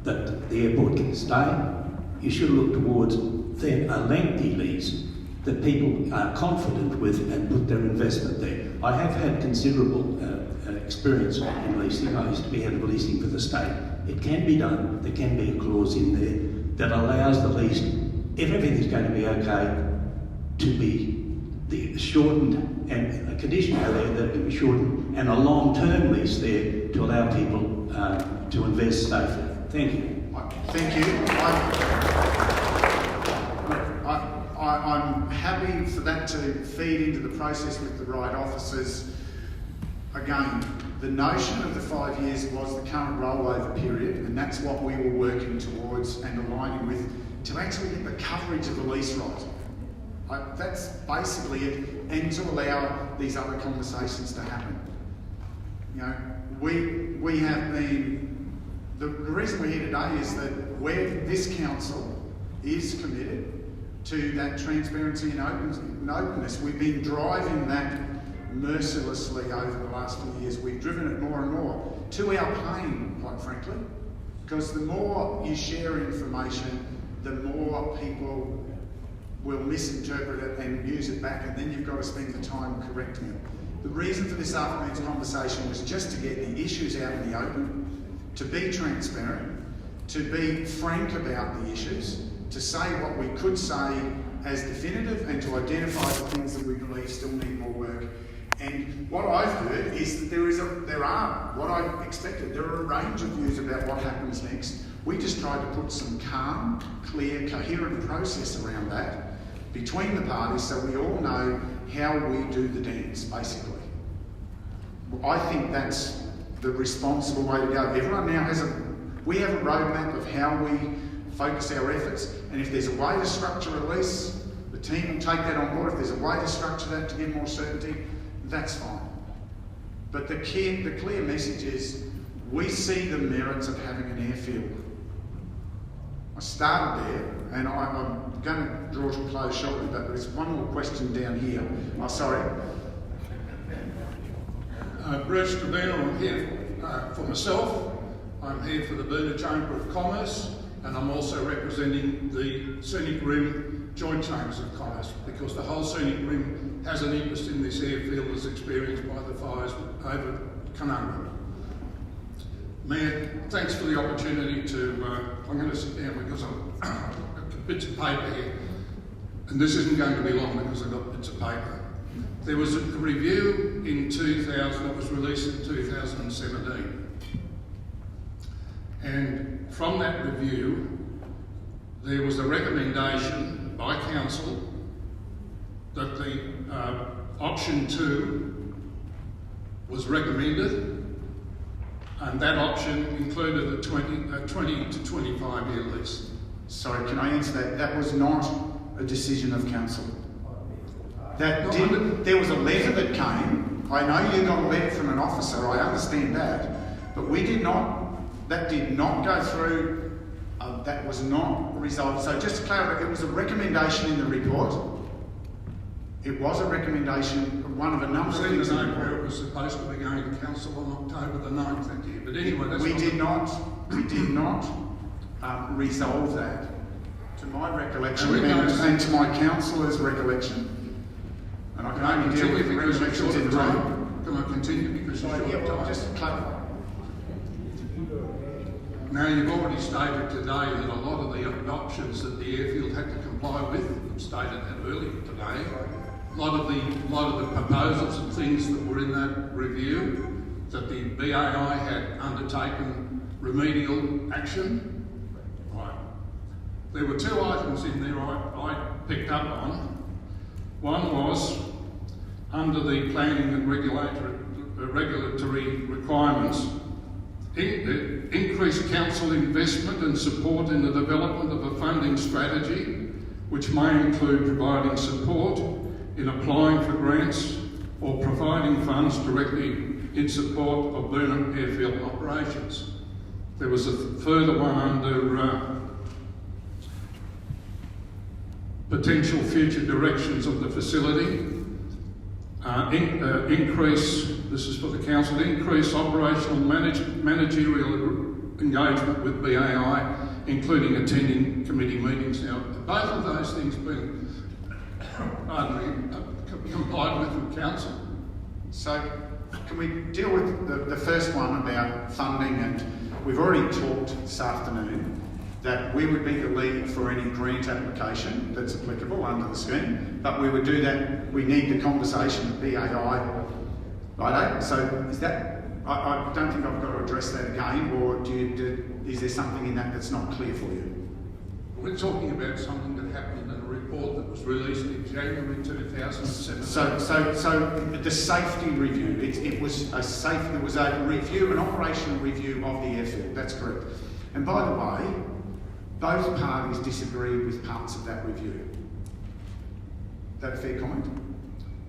that the airport can stay, you should look towards then a lengthy lease that people are confident with and put their investment there. I have had considerable experience in leasing. I used to be head of leasing for the state. It can be done. There can be a clause in there that allows the lease, if everything's going to be okay, to be shortened, and a condition there that can be shortened, and a long-term lease there to allow people to invest safely. Thank you. Thank you. I'm happy for that to feed into the process with the right officers. Again, the notion of the 5 years was the current rollover period, and that's what we were working towards and aligning with to actually get the coverage of the lease right. That's basically it, and to allow these other conversations to happen. You know, we have been, the reason we're here today is that this council is committed to that transparency and openness. We've been driving that mercilessly over the last few years. We've driven it more and more to our pain, quite frankly, because the more you share information, the more people will misinterpret it and use it back, and then you've got to spend the time correcting it. The reason for this afternoon's conversation was just to get the issues out in the open, to be transparent, to be frank about the issues, to say what we could say as definitive, and to identify the things that we believe still need more work. And what I've heard is that there are what I expected. There are a range of views about what happens next. We just tried to put some calm, clear, coherent process around that between the parties, so we all know how we do the dance, basically. I think that's the responsible way to go. Everyone now we have a roadmap of how we focus our efforts, and if there's a way to structure a lease, the team will take that on board. If there's a way to structure that to give more certainty, that's fine. But the clear message is, we see the merits of having an airfield. I started there, and I'm going to draw to a close shortly, but there's one more question down here. Oh, sorry. Bruce Trevino, I'm here for myself. I'm here for the Boonah Chamber of Commerce, and I'm also representing the Scenic Rim Joint Chambers of Commerce, because the whole Scenic Rim has an interest in this airfield as experienced by the fires over Conundrum. Mayor, thanks for the opportunity to, I'm going to sit down because I've got bits of paper here, and this isn't going to be long because I've got bits of paper. There was a review in 2000 that was released in 2017. And from that review, there was a recommendation by council that the option 2 was recommended, and that option included a 20 to 25 year lease. Sorry, can I answer that? That was not a decision of council. There was a letter that came. I know you got a letter from an officer, I understand that, but that did not go through, that was not resolved. So just to clarify, it was a recommendation in the report. It was a recommendation, one of a number of things. I've seen the note where it was supposed to be going to council on October the 9th that year, but anyway, that's we did not resolve that, to my recollection, and to my councillor's recollection. And I can only deal with the recollections in the room. Can I continue because you're short of time? Just clarify. Now, you've already stated today that a lot of the options that the airfield had to comply with, I've stated that earlier today, a lot of the proposals and things that were in that review, that the BAI had undertaken remedial action. Right. There were 2 items in there I picked up on. One was, under the planning and regulatory requirements, increase council investment and support in the development of a funding strategy, which may include providing support in applying for grants or providing funds directly in support of Boonah Airfield operations. There was a further one under potential future directions of the facility. Increase, this is for the council, increase operational managerial engagement with BAI, including attending committee meetings. Now, both of those things being complied with council. So, can we deal with the first one about funding? And we've already talked this afternoon that we would be the lead for any grant application that's applicable under the scheme, but we would do that, we need the conversation with BAI, right? So is that, I don't think I've got to address that again, or is there something in that that's not clear for you? We're talking about something that happened in a report that was released in January 2007. So the safety review, it was a review, an operational review of the airfield, that's correct. And by the way, both parties disagreed with parts of that review. Is that a fair comment?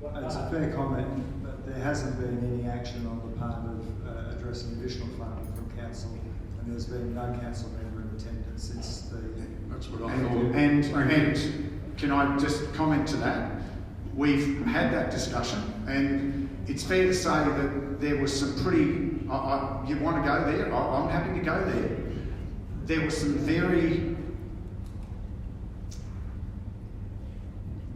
It's a fair comment, but there hasn't been any action on the part of addressing additional funding from council, and there's been no council member in attendance since the... That's what I thought. And can I just comment to that? We've had that discussion, and it's fair to say that there was some pretty... you want to go there? I'm happy to go there. There was some very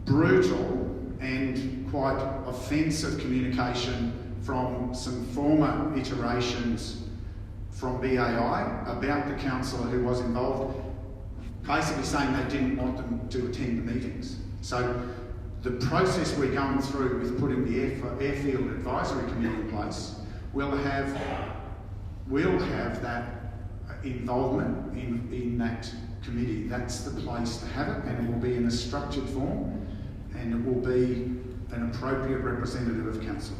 brutal and quite offensive communication from some former iterations from BAI about the councillor who was involved, basically saying they didn't want them to attend the meetings. So the process we're going through with putting the Airfield Advisory Committee in place will have that involvement in that committee. That's the place to have it, and it will be in a structured form, and it will be an appropriate representative of council.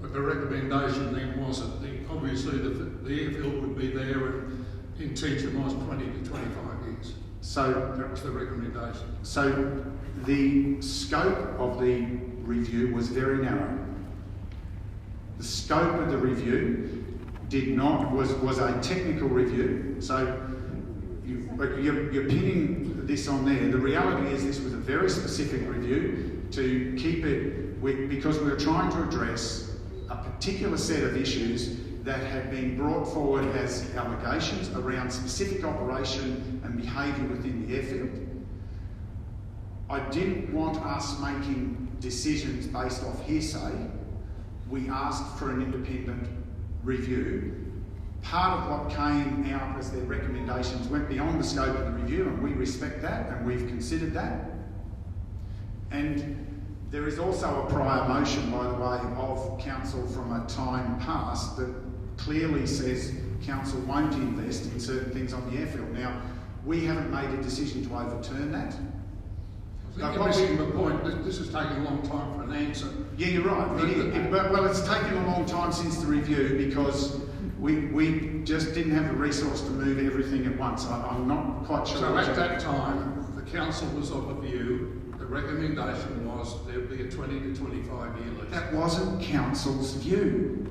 But the recommendation then was that obviously the airfield would be there, and the intention was 20 to 25 years. So that was the recommendation. So the scope of the review was very narrow. The scope of the review was a technical review. So you're pinning this on there. The reality is this was a very specific review to keep it, because we were trying to address a particular set of issues that had been brought forward as allegations around specific operation and behaviour within the airfield. I didn't want us making decisions based off hearsay. We asked for an independent review. Part of what came out as their recommendations went beyond the scope of the review, and we respect that, and we've considered that. And there is also a prior motion, by the way, of council from a time past that clearly says council won't invest in certain things on the airfield. Now, we haven't made a decision to overturn that. I think you're missing the point. This is taking a long time for an answer. Yeah, you're right. Well, it's taken a long time since the review because we just didn't have the resource to move everything at once. I'm not quite sure. So at that time, the council was of the view, the recommendation was there would be a 20 to 25 year lease. That wasn't council's view.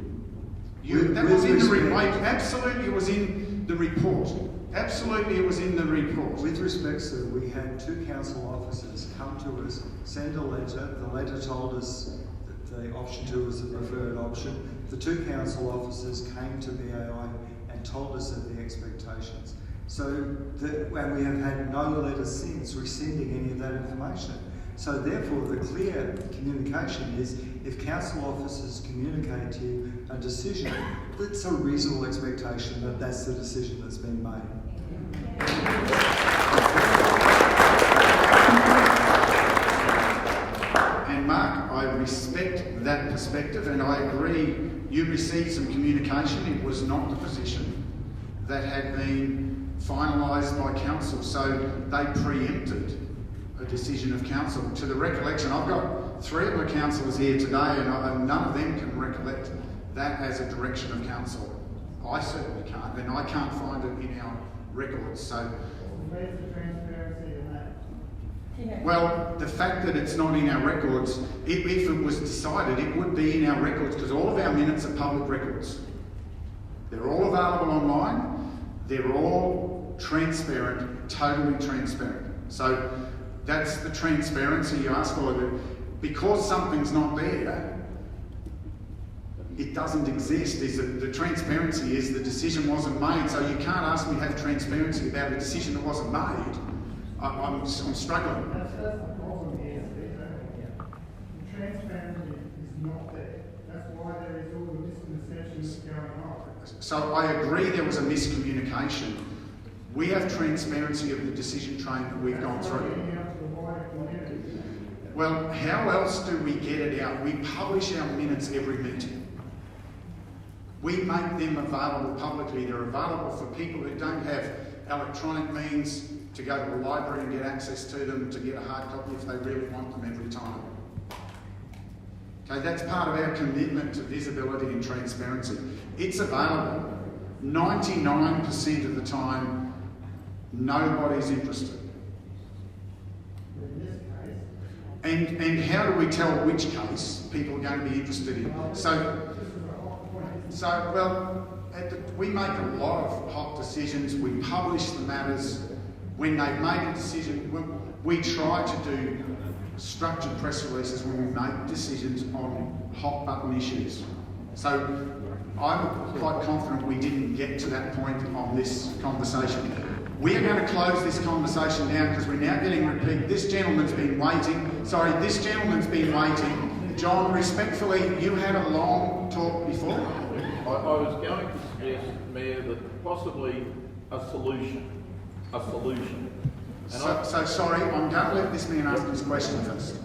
That was in the report. Absolutely, it was in the report. Absolutely, it was in the report. With respect, sir, we had two council officers come to us, send a letter. The letter told us that the option 2 was the preferred option. The two council officers came to BAI and told us of the expectations. And we have had no letter since rescinding any of that information. So therefore, the clear communication is if council officers communicate to you a decision, it's a reasonable expectation that that's the decision that's been made. And Mark, I respect that perspective, and I agree you received some communication. It was not the position that had been finalised by council, so they preempted a decision of council. To the recollection, I've got 3 of the councillors here today, and none of them can recollect that as a direction of council. I certainly can't, and I can't find it in our records. So, where's the transparency in that? well, the fact that it's not in our records, if it was decided, it would be in our records because all of our minutes are public records. They're all available online. They're all transparent, totally transparent. So that's the transparency you ask for. Because something's not there, it doesn't exist. The transparency is the decision wasn't made. So you can't ask me to have transparency about a decision that wasn't made. I'm struggling. That's the problem here. The transparency is not there. That's why there is all the misconceptions going on. So I agree there was a miscommunication. We have transparency of the decision train that we've gone through. Well, how else do we get it out? We publish our minutes every meeting. We make them available publicly. They're available for people who don't have electronic means to go to the library and get access to them, to get a hard copy if they really want them every time. Okay, that's part of our commitment to visibility and transparency. It's available. 99% of the time, nobody's interested. And how do we tell which case people are going to be interested in? We make a lot of hot decisions. We publish the matters. When they've made a decision, we try to do structured press releases when we make decisions on hot button issues. So I'm quite confident we didn't get to that point on this conversation. We are going to close this conversation down because we're now getting repeat. This gentleman's been waiting. John, respectfully, you had a long talk before. I was going to suggest, Mayor, that possibly a solution. So sorry, I'm going to let this man ask his question first.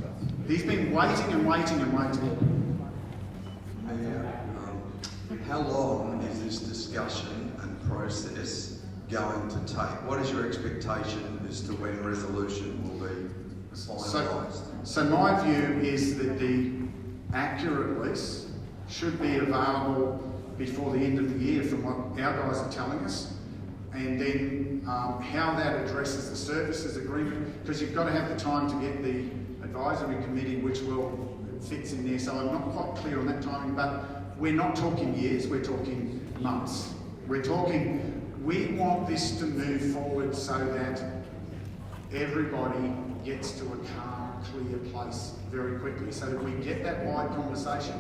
He's been waiting and waiting and waiting. Mayor, how long is this discussion and process going to take? What is your expectation as to when resolution will be finalised? So my view is that the accurate lease should be available before the end of the year from what our guys are telling us. And then how that addresses the services agreement, because you've got to have the time to get the advisory committee, which fits in there. So I'm not quite clear on that timing, but we're not talking years, we're talking months. We want this to move forward so that everybody gets to a calm, clear place very quickly, so that we get that wide conversation.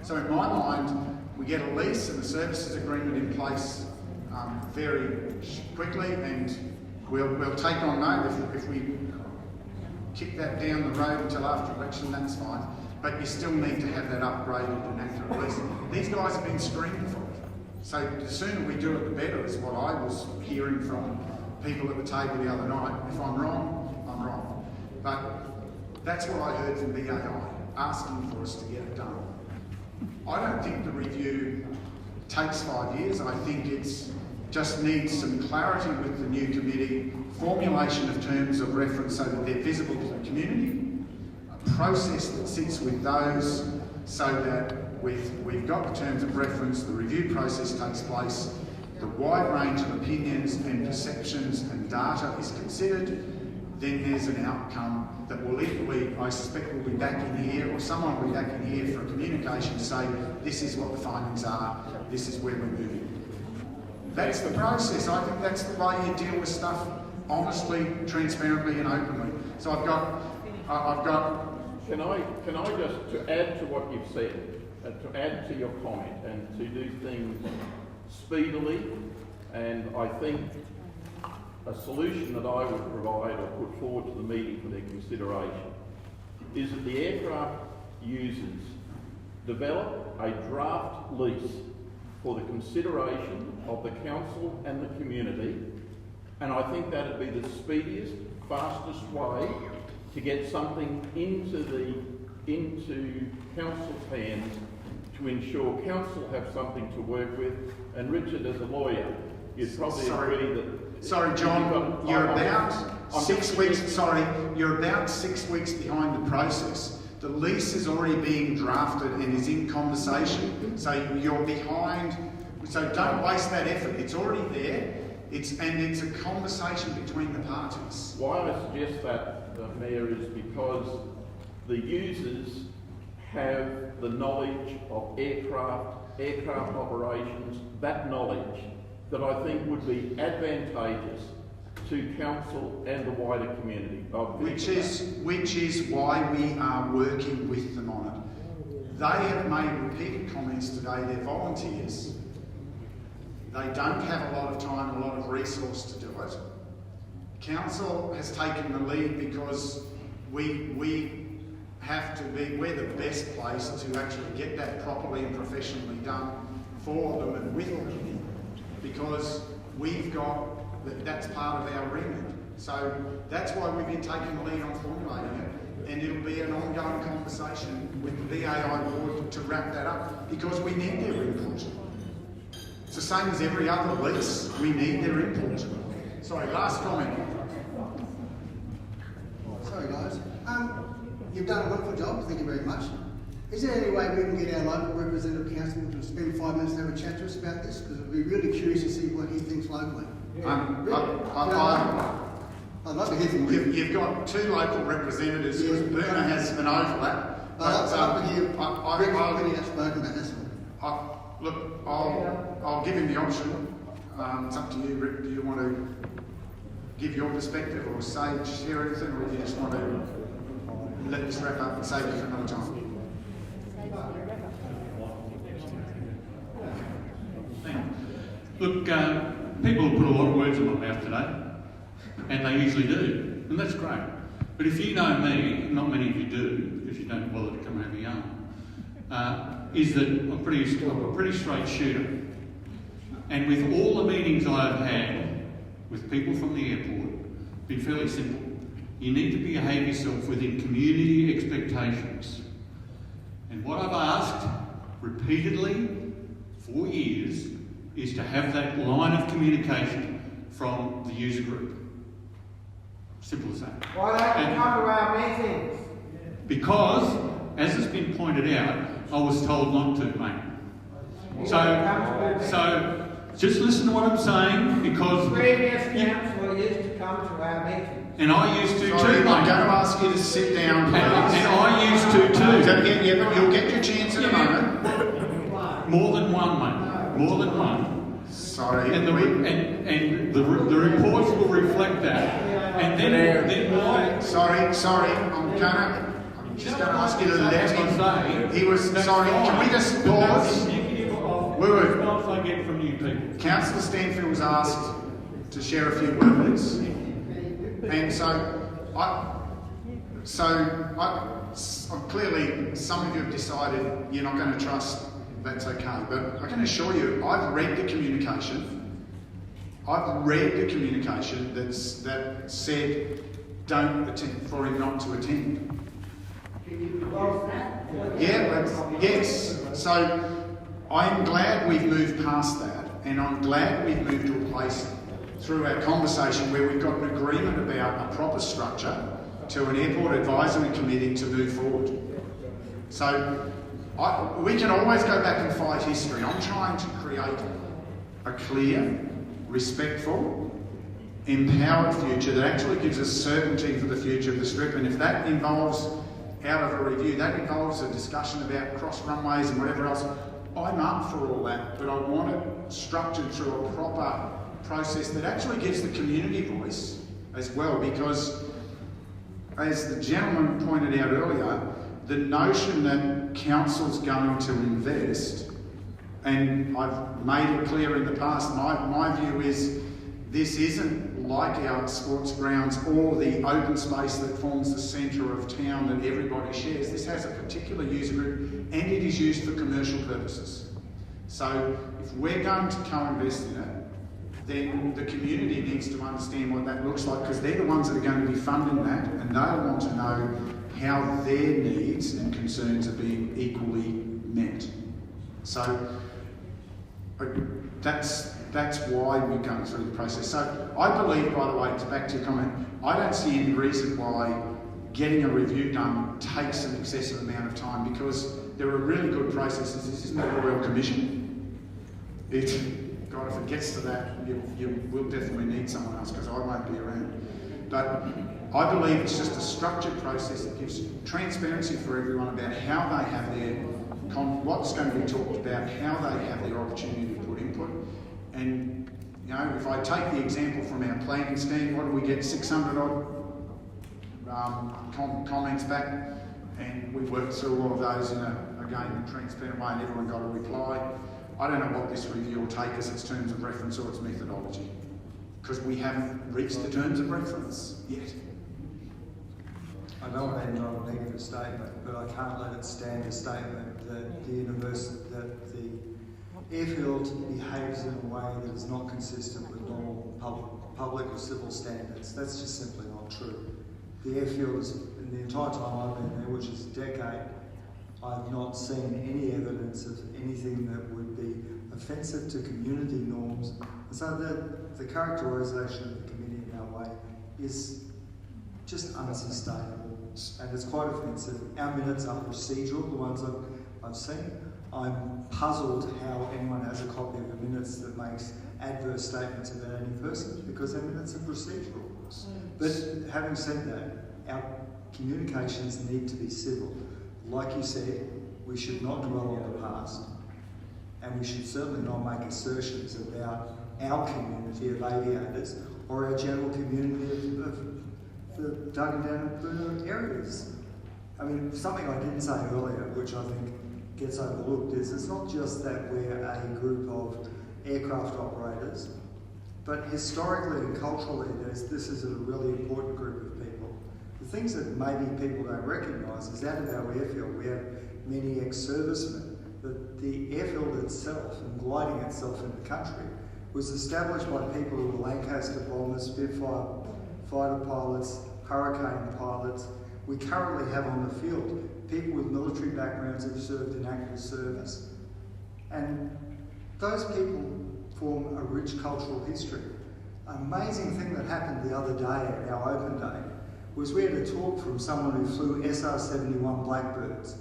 So in my mind, we get a lease and a services agreement in place very quickly, and we'll take on note if we kick that down the road until after election, that's fine. But you still need to have that upgraded and accurate lease. These guys have been screaming for it. So the sooner we do it, the better, is what I was hearing from people at the table the other night. If I'm wrong, I'm wrong. But that's what I heard from BAI, asking for us to get it done. I don't think the review takes 5 years. I think it's just needs some clarity with the new committee, formulation of terms of reference so that they're visible to the community, a process that sits with those so that we've got the terms of reference, the review process takes place, the wide range of opinions and perceptions and data is considered, then there's an outcome that will equally, I suspect, we'll be back in here, or someone will be back in here for a communication to say, this is what the findings are, this is where we're moving. That's the process. I think that's the way you deal with stuff honestly, transparently and openly. So I've got... Can I just, to add to what you've said, to add to your comment and to do things speedily, and I think a solution that I would provide or put forward to the meeting for their consideration is that the aircraft users develop a draft lease for the consideration of the council and the community, and I think that would be the speediest, fastest way to get something into council's hands to ensure council have something to work with. And Richard, as a lawyer, you'd probably agree that... Sorry, John, you're about 6 weeks. Sorry, you're about 6 weeks behind the process. The lease is already being drafted and is in conversation, so you're behind. So don't waste that effort. It's already there. It's a conversation between the parties. Why I suggest that, Mayor, is because the users have the knowledge of aircraft aircraft operations, that knowledge, that I think would be advantageous to council and the wider community. Which is why we are working with them on it. They have made repeated comments today. They're volunteers. They don't have a lot of time, a lot of resource to do it. Council has taken the lead because we have to be, we're the best place to actually get that properly and professionally done for them and with them, because we've got, that's part of our remit. So that's why we've been taking the lead on formulating it, and it'll be an ongoing conversation with the BAI board to wrap that up, because we need their input. It's the same as every other lease, we need their input. Sorry, last comment. Sorry guys. You've done a wonderful job, thank you very much. Is there any way we can get our local representative council to spend 5 minutes to have a chat to us about this? Because we'd be really curious to see what he thinks locally. I'd love to hear from you. You've got 2 local representatives, because Boonah has an overlap. But I'd love to hear Rick has spoken about this one. Look, I'll give him the option. It's up to you, Rick. Do you want to give your perspective or share anything, or do you just want to let this wrap up and save it for another time? Look, people have put a lot of words in my mouth today, and they usually do, and that's great. But if you know me, not many of you do, because you don't bother to come have a yarn, is that I'm a pretty straight shooter. And with all the meetings I've had with people from the airport, it's been fairly simple. You need to behave yourself within community expectations. And what I've asked repeatedly for years is to have that line of communication from the user group. Simple as that. Why don't you come to our meetings? Because, as has been pointed out, I was told not to, mate. So just listen to what I'm saying, because... The previous councillor used to come to our meetings. And I used to Sorry, too, mate. I'm going to ask you to sit down, please. And I used to too. You'll get your chance in a moment. More than one, mate. More than one. Sorry. And the reports will reflect that. And then why? Sorry. I'm just going to ask you to let him. He was sorry. Can we just pause? I get from you people. Councillor Stanfield was asked to share a few words, and clearly some of you have decided you're not going to trust. That's okay, but I can assure you, I've read the communication. That said, don't attend, for him not to attend. Yes. So I'm glad we've moved past that, and I'm glad we've moved to a place through our conversation where we've got an agreement about a proper structure to an airport advisory committee to move forward. So we can always go back and fight history. I'm trying to create a clear, respectful, empowered future that actually gives us certainty for the future of the Strip. And if that involves, out of a review, that involves a discussion about cross runways and whatever else, I'm up for all that, but I want it structured through a proper process that actually gives the community voice as well, because as the gentleman pointed out earlier, the notion that council's going to invest, and I've made it clear in the past, my view is this isn't like our sports grounds or the open space that forms the centre of town that everybody shares. This has a particular user group and it is used for commercial purposes. So if we're going to co-invest in it, then the community needs to understand what that looks like, because they're the ones that are going to be funding that, and they'll want to know how their needs and concerns are being equally met. So that's why we're going through the process. So I believe, by the way, back to your comment, I don't see any reason why getting a review done takes an excessive amount of time, because there are really good processes. This isn't a Royal Commission. God, if it gets to that, you will definitely need someone else, because I won't be around. But I believe it's just a structured process that gives transparency for everyone about how they have their what's going to be talked about, how they have their opportunity to put input. And, you know, if I take the example from our planning scheme, what do we get, 600 odd comments back? And we worked through all of those in a, again, transparent way, and everyone got a reply. I don't know what this review will take as its terms of reference or its methodology, because we haven't reached the terms of reference yet. I don't want to end on a negative statement, but I can't let it stand a statement that the airfield behaves in a way that is not consistent with normal public or civil standards. That's just simply not true. The airfield is, in the entire time I've been there, which is a decade, I've not seen any evidence of anything that would be offensive to community norms. And so the characterisation of the committee in that way is just unsustainable, and it's quite offensive. Our minutes are procedural, the ones I've seen. I'm puzzled how anyone has a copy of the minutes that makes adverse statements about any person, because our minutes are procedural. But having said that, our communications need to be civil. Like you said, we should not dwell on the past, and we should certainly not make assertions about our community of aviators or our general community of the Dug down and Boonah areas. I mean, something I didn't say earlier, which I think gets overlooked, is it's not just that we're a group of aircraft operators, but historically and culturally, this is a really important group of people. The things that maybe people don't recognise is out of our airfield, we have many ex-servicemen. The airfield itself and gliding itself in the country was established by people who were Lancaster bombers, Spitfire fighter pilots, Hurricane pilots. We currently have on the field people with military backgrounds who've served in active service. And those people form a rich cultural history. An amazing thing that happened the other day at our open day was we had a talk from someone who flew SR-71 Blackbirds.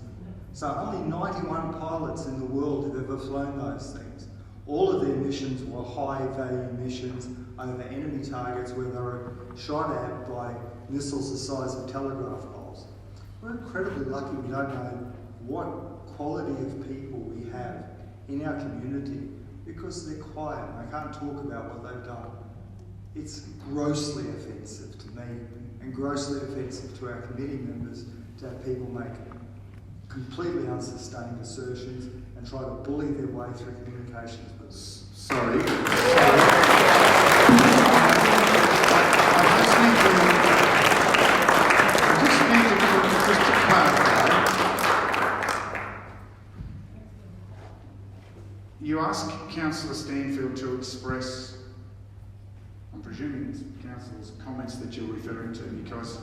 So only 91 pilots in the world have ever flown those things. All of their missions were high-value missions over enemy targets where they were shot at by missiles the size of telegraph poles. We're incredibly lucky we don't know what quality of people we have in our community because they're quiet and they can't talk about what they've done. It's grossly offensive to me and grossly offensive to our committee members to have people make completely unsustained assertions and try to bully their way through communications with us. Sorry. Just to clarify, you asked Councillor Stanfield to express, I'm presuming it's Councillor's comments that you're referring to, because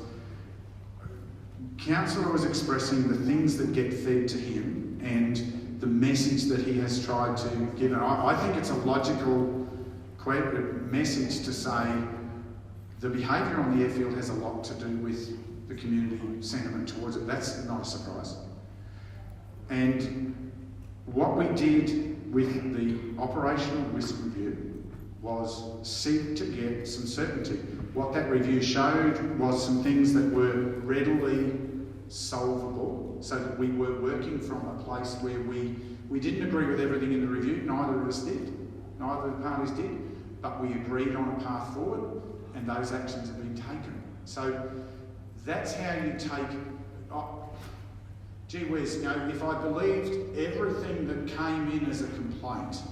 Councillor was expressing the things that get fed to him and the message that he has tried to give. And I think it's a logical message to say the behaviour on the airfield has a lot to do with the community sentiment towards it. That's not a surprise. And what we did with the operational risk review was seek to get some certainty. What that review showed was some things that were readily solvable, so that we were working from a place where we didn't agree with everything in the review, neither of us did, neither of the parties did, but we agreed on a path forward and those actions have been taken. So that's how you take, gee whiz, you know, if I believed everything that came in as a complaint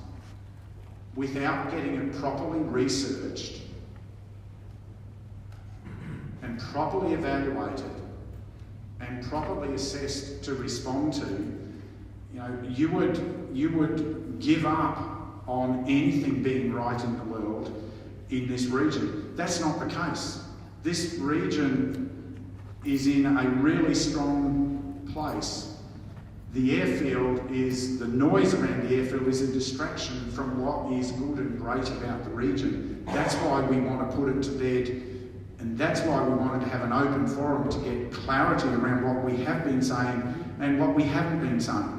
without getting it properly researched and properly evaluated and properly assessed to respond to, you know, you would give up on anything being right in the world in this region. That's not the case. This region is in a really strong place. The airfield is, the noise around the airfield is a distraction from what is good and great about the region. That's why we want to put it to bed, and that's why we wanted to have an open forum to get clarity around what we have been saying and what we haven't been saying.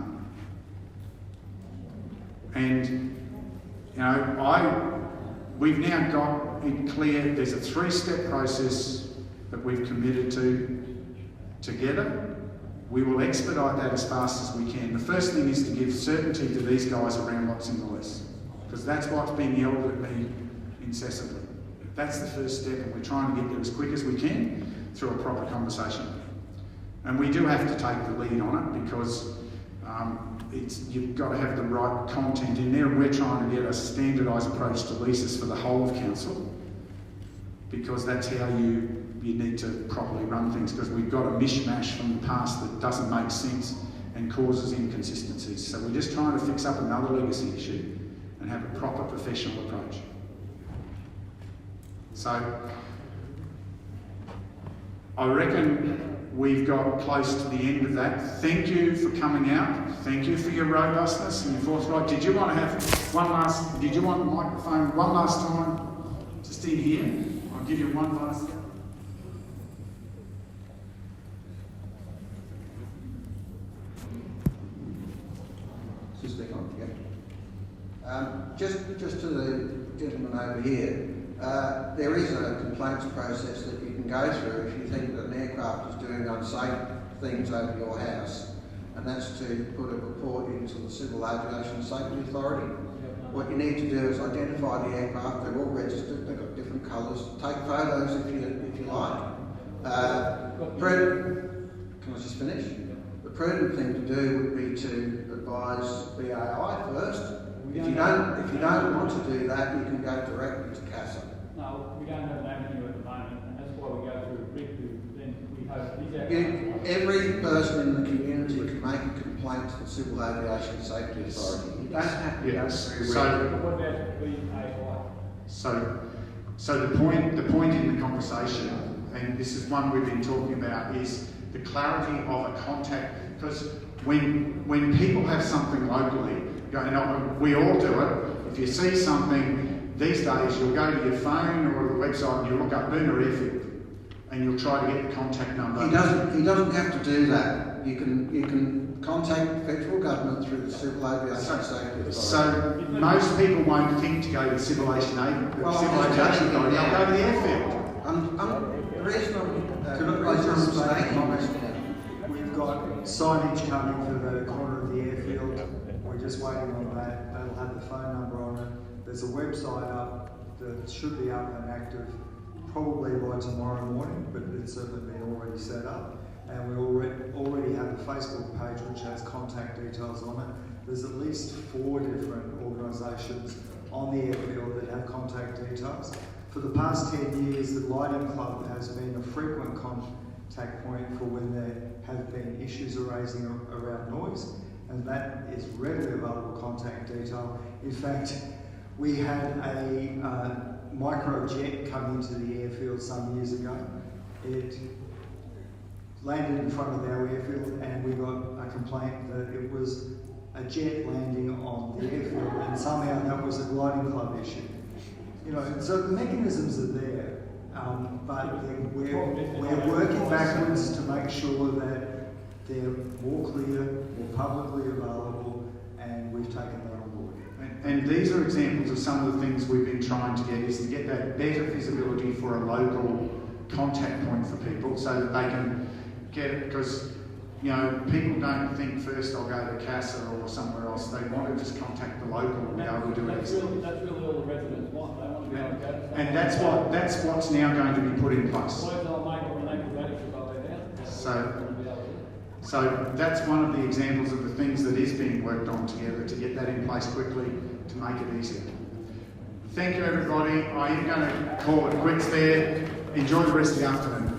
And, you know, we've now got it clear. There's a 3-step process that we've committed to together. We will expedite that as fast as we can. The first thing is to give certainty to these guys around what's in the lease, because that's what's being yelled at me incessantly. That's the first step, and we're trying to get there as quick as we can through a proper conversation. And we do have to take the lead on it, because you've got to have the right content in there, and we're trying to get a standardised approach to leases for the whole of council, because that's how you need to properly run things, because we've got a mishmash from the past that doesn't make sense and causes inconsistencies. So we're just trying to fix up another legacy issue and have a proper professional approach. So I reckon we've got close to the end of that. Thank you for coming out. Thank you for your robustness and your forthright. Did you want the microphone one last time? Just in here. I'll give you one last. Just to the gentleman over here, there is a complaints process that you can go through if you think that an aircraft is doing unsafe things over your house, and that's to put a report into the Civil Aviation Safety Authority. What you need to do is identify the aircraft. They're all registered, they've got different colours. Take photos if you like. Can I just finish? The prudent thing to do would be to advise BAI first. If you don't want to do that, you can go directly to CASA. No, we don't have an avenue at the moment, and that's why we go through a brief. Then we hope every person in the community can make a complaint to the Civil Aviation Safety Authority. You don't have to go through. What about BAI? So the point in the conversation, and this is one we've been talking about, is the clarity of a contact. Because when people have something locally, we all do it. If you see something these days, you'll go to your phone or the website and you'll look up Boonah Airfield, and you'll try to get the contact number. He doesn't have to do that. You can contact the federal government through the Civil Aviation Safety Authority. So most people won't think to go to the Civil Aviation Authority. They'll go to the airfield. The reason we've got signage coming for the corner of the airfield. We're just waiting on that. That'll have the phone number on it. There's a website up that should be up and active probably by tomorrow morning, but it's certainly been already set up. And we already have a Facebook page which has contact details on it. There's at least 4 different organisations on the airfield that have contact details. For the past 10 years, the Lighting Club has been a frequent contact point for when there have been issues arising around noise, and that is readily available contact detail. In fact, we had a microjet come into the airfield some years ago. It landed in front of our airfield, and we got a complaint that it was a jet landing on the airfield, and somehow that was a Lighting Club issue. So the mechanisms are there, but we're working backwards to make sure that they're more clear, more publicly available, and we've taken that on board. And these are examples of some of the things we've been trying to get, is to get that better visibility for a local contact point for people, so that they can get it, because people don't think first I'll go to CASA or somewhere else. They want to just contact the local and be able to do it. That's really all the residents want. They want to be able to go to somewhere. And that's what's now going to be put in place. So that's one of the examples of the things that is being worked on together to get that in place quickly to make it easier. Thank you, everybody. I am going to call it quits there. Enjoy the rest of the afternoon.